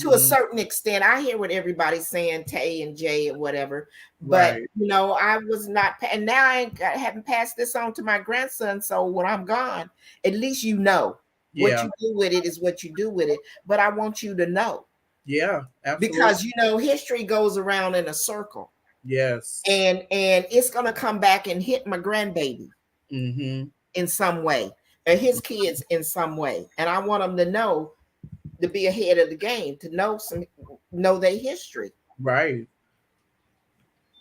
To a certain extent. I hear what everybody's saying, Tay and Jay and whatever, but I was not, and now I haven't passed this on to my grandson. So when I'm gone, at least what you do with it is what you do with it. But I want you to know, absolutely. Because history goes around in a circle. Yes, and it's gonna come back and hit my grandbaby in some way, or his kids in some way, and I want them to know. To be ahead of the game, to know their history. Right.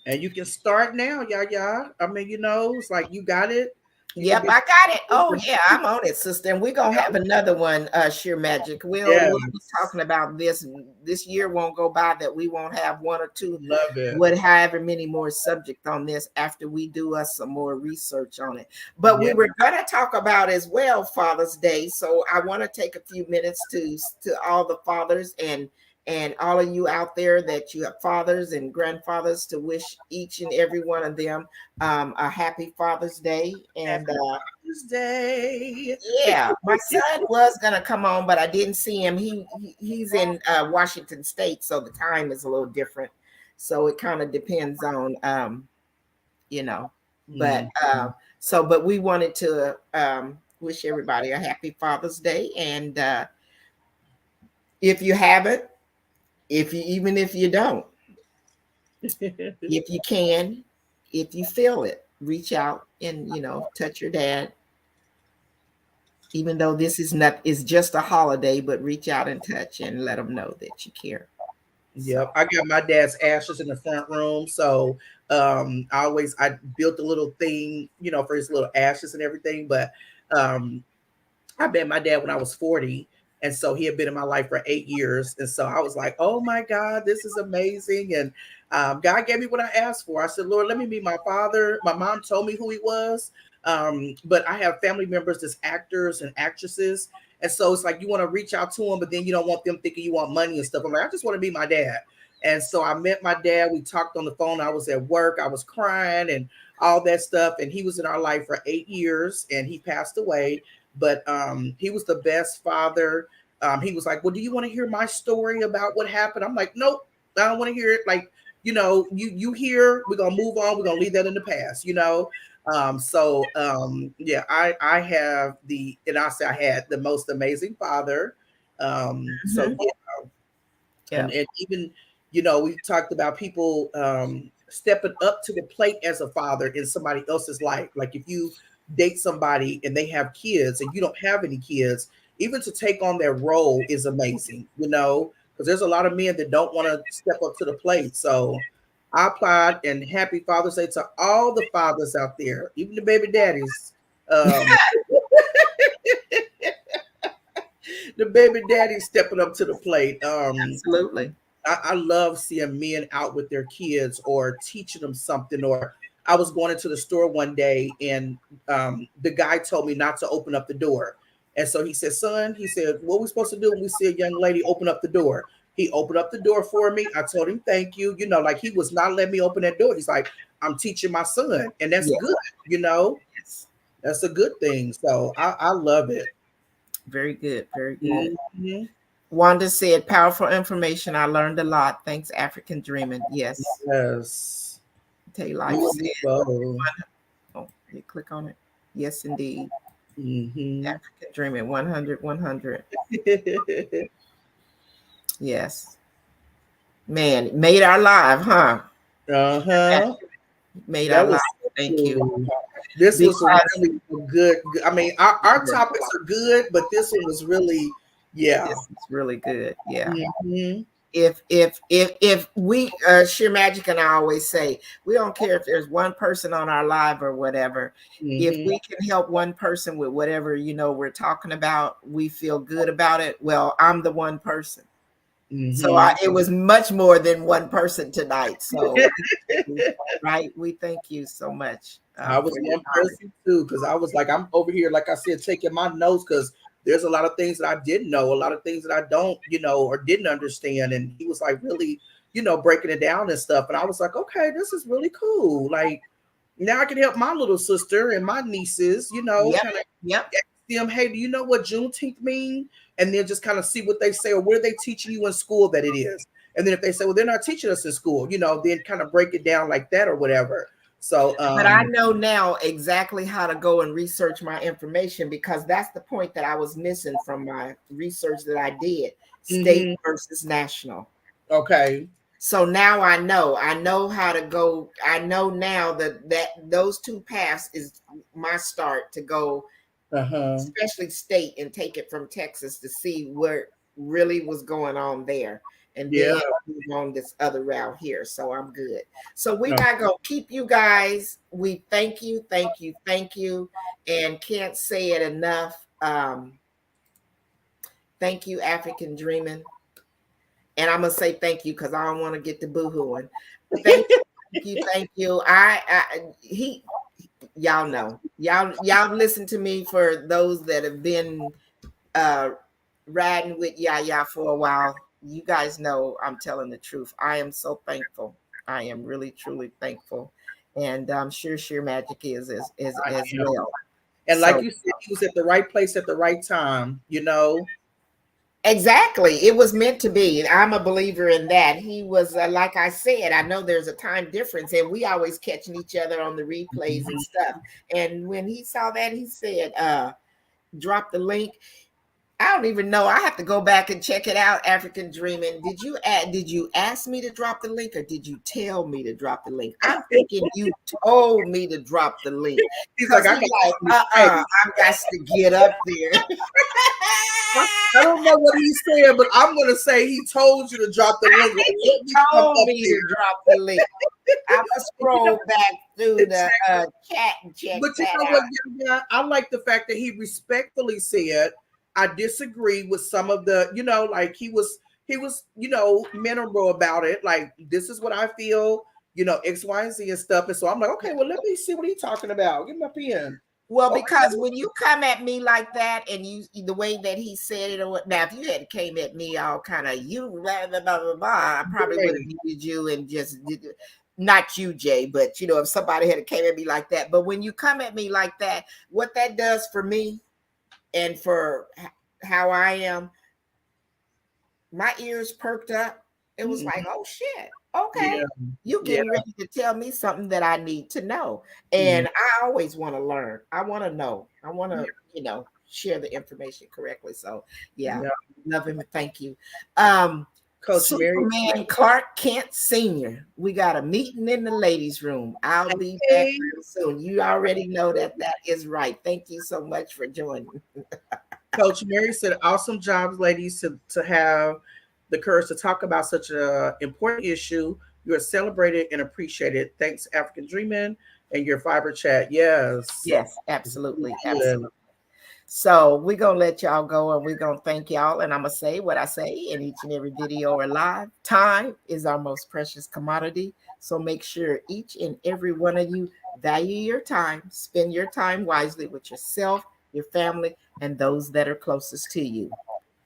And you can start now, y'all. I mean, it's like you got it. Yep, I got it. Oh yeah, I'm on it, sister. And we're gonna have another one, Sheer Magic. We'll be talking about this. This year won't go by that we won't have one or two. Love it. However many more subject on this after we do us some more research on it. But we were gonna talk about as well Father's Day. So I want to take a few minutes to all the fathers and all of you out there that you have fathers and grandfathers, to wish each and every one of them a happy Father's Day. And Father's Day. Yeah, my son was gonna come on, but I didn't see him. He's in Washington State, so the time is a little different. So it kind of depends on But but we wanted to wish everybody a happy Father's Day. And if you haven't, even if you don't, if you can, if you feel it, reach out and touch your dad. Even though this is just a holiday, but reach out and touch and let them know that you care. Yep, I got my dad's ashes in the front room, so I built a little thing, for his little ashes and everything. But I met my dad when I was 40, and so he had been in my life for 8 years, and so I was like, oh my God, this is amazing. And God gave me what I asked for. I said, Lord, let me meet my father. My mom told me who he was, but I have family members as actors and actresses. And so it's like you want to reach out to them, but then you don't want them thinking you want money and stuff. I'm like, I just want to be my dad. And so I met my dad. We talked on the phone. I was at work. I was crying and all that stuff. And he was in our life for 8 years, and he passed away. But he was the best father. He was like, well, do you want to hear my story about what happened? I'm like, nope, I don't want to hear it. Like, you hear, we're going to move on. We're going to leave that in the past, yeah, I have and I say I had the most amazing father. So yeah. And even, we talked about people stepping up to the plate as a father in somebody else's life. Like if you date somebody and they have kids and you don't have any kids, even to take on their role is amazing, because there's a lot of men that don't want to step up to the plate. So I applied, and happy Father's Day to all the fathers out there, even the baby daddies. The baby daddies stepping up to the plate. Absolutely. I love seeing men out with their kids or teaching them something. Or I was going into the store one day, and the guy told me not to open up the door. And so he said, son, he said, what are we supposed to do when we see a young lady open up the door? He opened up the door for me. I told him, thank you. Like he was not letting me open that door. He's like, I'm teaching my son. And that's good. Yes. That's a good thing. So I love it. Very good. Very good. Mm-hmm. Wanda said, powerful information. I learned a lot. Thanks, African Dreaming. Yes. Yes. Tay Life said, you click on it. Yes, indeed. Mm-hmm. African Dreaming, 100. Yes. Man, made our live, huh? Uh-huh. Made our live. Thank you. This was really good. I mean, our topics are good, but this one was really, It's really good. Yeah. Mm-hmm. If we Sheer Magic and I always say, we don't care if there's one person on our live or whatever. Mm-hmm. If we can help one person with whatever we're talking about, we feel good about it. Well, I'm the one person. Mm-hmm. So it was much more than one person tonight. So right, we thank you so much. I was one person too, because I was like, I'm over here, like I said, taking my notes, because there's a lot of things that I didn't know, a lot of things that I don't, or didn't understand. And he was like really, breaking it down and stuff. And I was like, okay, this is really cool. Like now I can help my little sister and my nieces, kind of ask them, hey, do you know what Juneteenth mean? And then just kind of see what they say, or what are they teaching you in school that it is? And then if they say, well, they're not teaching us in school, then kind of break it down like that or whatever. So, but I know now exactly how to go and research my information, because that's the point that I was missing from my research that I did, state versus national. Okay. So now I know how to go. I know now that those two paths is my start to go, especially state, and take it from Texas to see where really was going on there. And then move on this other route here. So I'm good. So we're not going to keep you guys. We thank you. And can't say it enough. Thank you, African Dreaming. And I'm going to say thank you because I don't want to get the boo-hooing. Thank you. Y'all know. Y'all listen to me, for those that have been riding with Yaya for a while. You guys know I'm telling the truth. I am so thankful. I am really, truly thankful. And I'm sure Sheer Magic is as well. And like you said, he was at the right place at the right time, Exactly. It was meant to be. I'm a believer in that. He was, like I said, I know there's a time difference, and we always catching each other on the replays and stuff. And when he saw that, he said, drop the link. I don't even know. I have to go back and check it out. African Dreaming. Did you ask me to drop the link, or did you tell me to drop the link? I'm thinking you told me to drop the link. He's like, I've got to get up there. I don't know what he said, but I'm gonna say he told you to drop the link. Like, he told me to drop the link. I'm gonna scroll back through the chat and check but you that know out. what? Yeah, I like the fact that he respectfully said, I disagree with some of the, like he was, minimal about it. Like, this is what I feel, X, Y, and Z and stuff. And so I'm like, okay, well, let me see what he's talking about. Give me my pen. Well, because when you come at me like that, and the way that he said it, or now if you had came at me all kind of blah, blah, blah, blah, blah, I probably would have muted you and just not you, Jay, but if somebody had came at me like that. But when you come at me like that, what that does for me and for how I am, my ears perked up. It was like, oh shit, okay, you getting ready to tell me something that I need to know. And I always want to learn. I want to know. I want to, share the information correctly. So love him. Thank you. Coach Superman Clark Kent Sr. We got a meeting in the ladies' room. I'll be back real soon. You already know that is right. Thank you so much for joining. Coach Mary said, awesome jobs, ladies, to have the courage to talk about such an important issue. You are celebrated and appreciated. Thanks, African Dreaming, and your fiber chat. Yes. Yes, absolutely. Absolutely. So we're going to let y'all go, and we're going to thank y'all. And I'm going to say what I say in each and every video or live. Time is our most precious commodity. So make sure each and every one of you value your time. Spend your time wisely with yourself, your family, and those that are closest to you.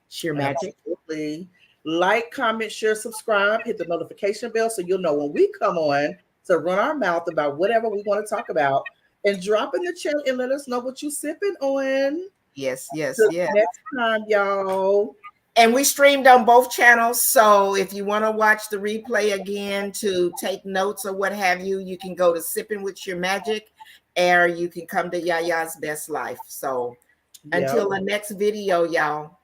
Sheer magic. Absolutely. Like, comment, share, subscribe, hit the notification bell so you'll know when we come on to run our mouth about whatever we want to talk about. And drop in the chat and let us know what you're sipping on. Yes. Next time, y'all. And we streamed on both channels. So if you want to watch the replay again to take notes or what have you, you can go to Sipping with Your Magic, or you can come to Yaya's Best Life. So until the next video, y'all.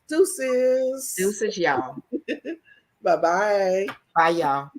Deuces. Deuces, y'all. Bye-bye. Bye, y'all.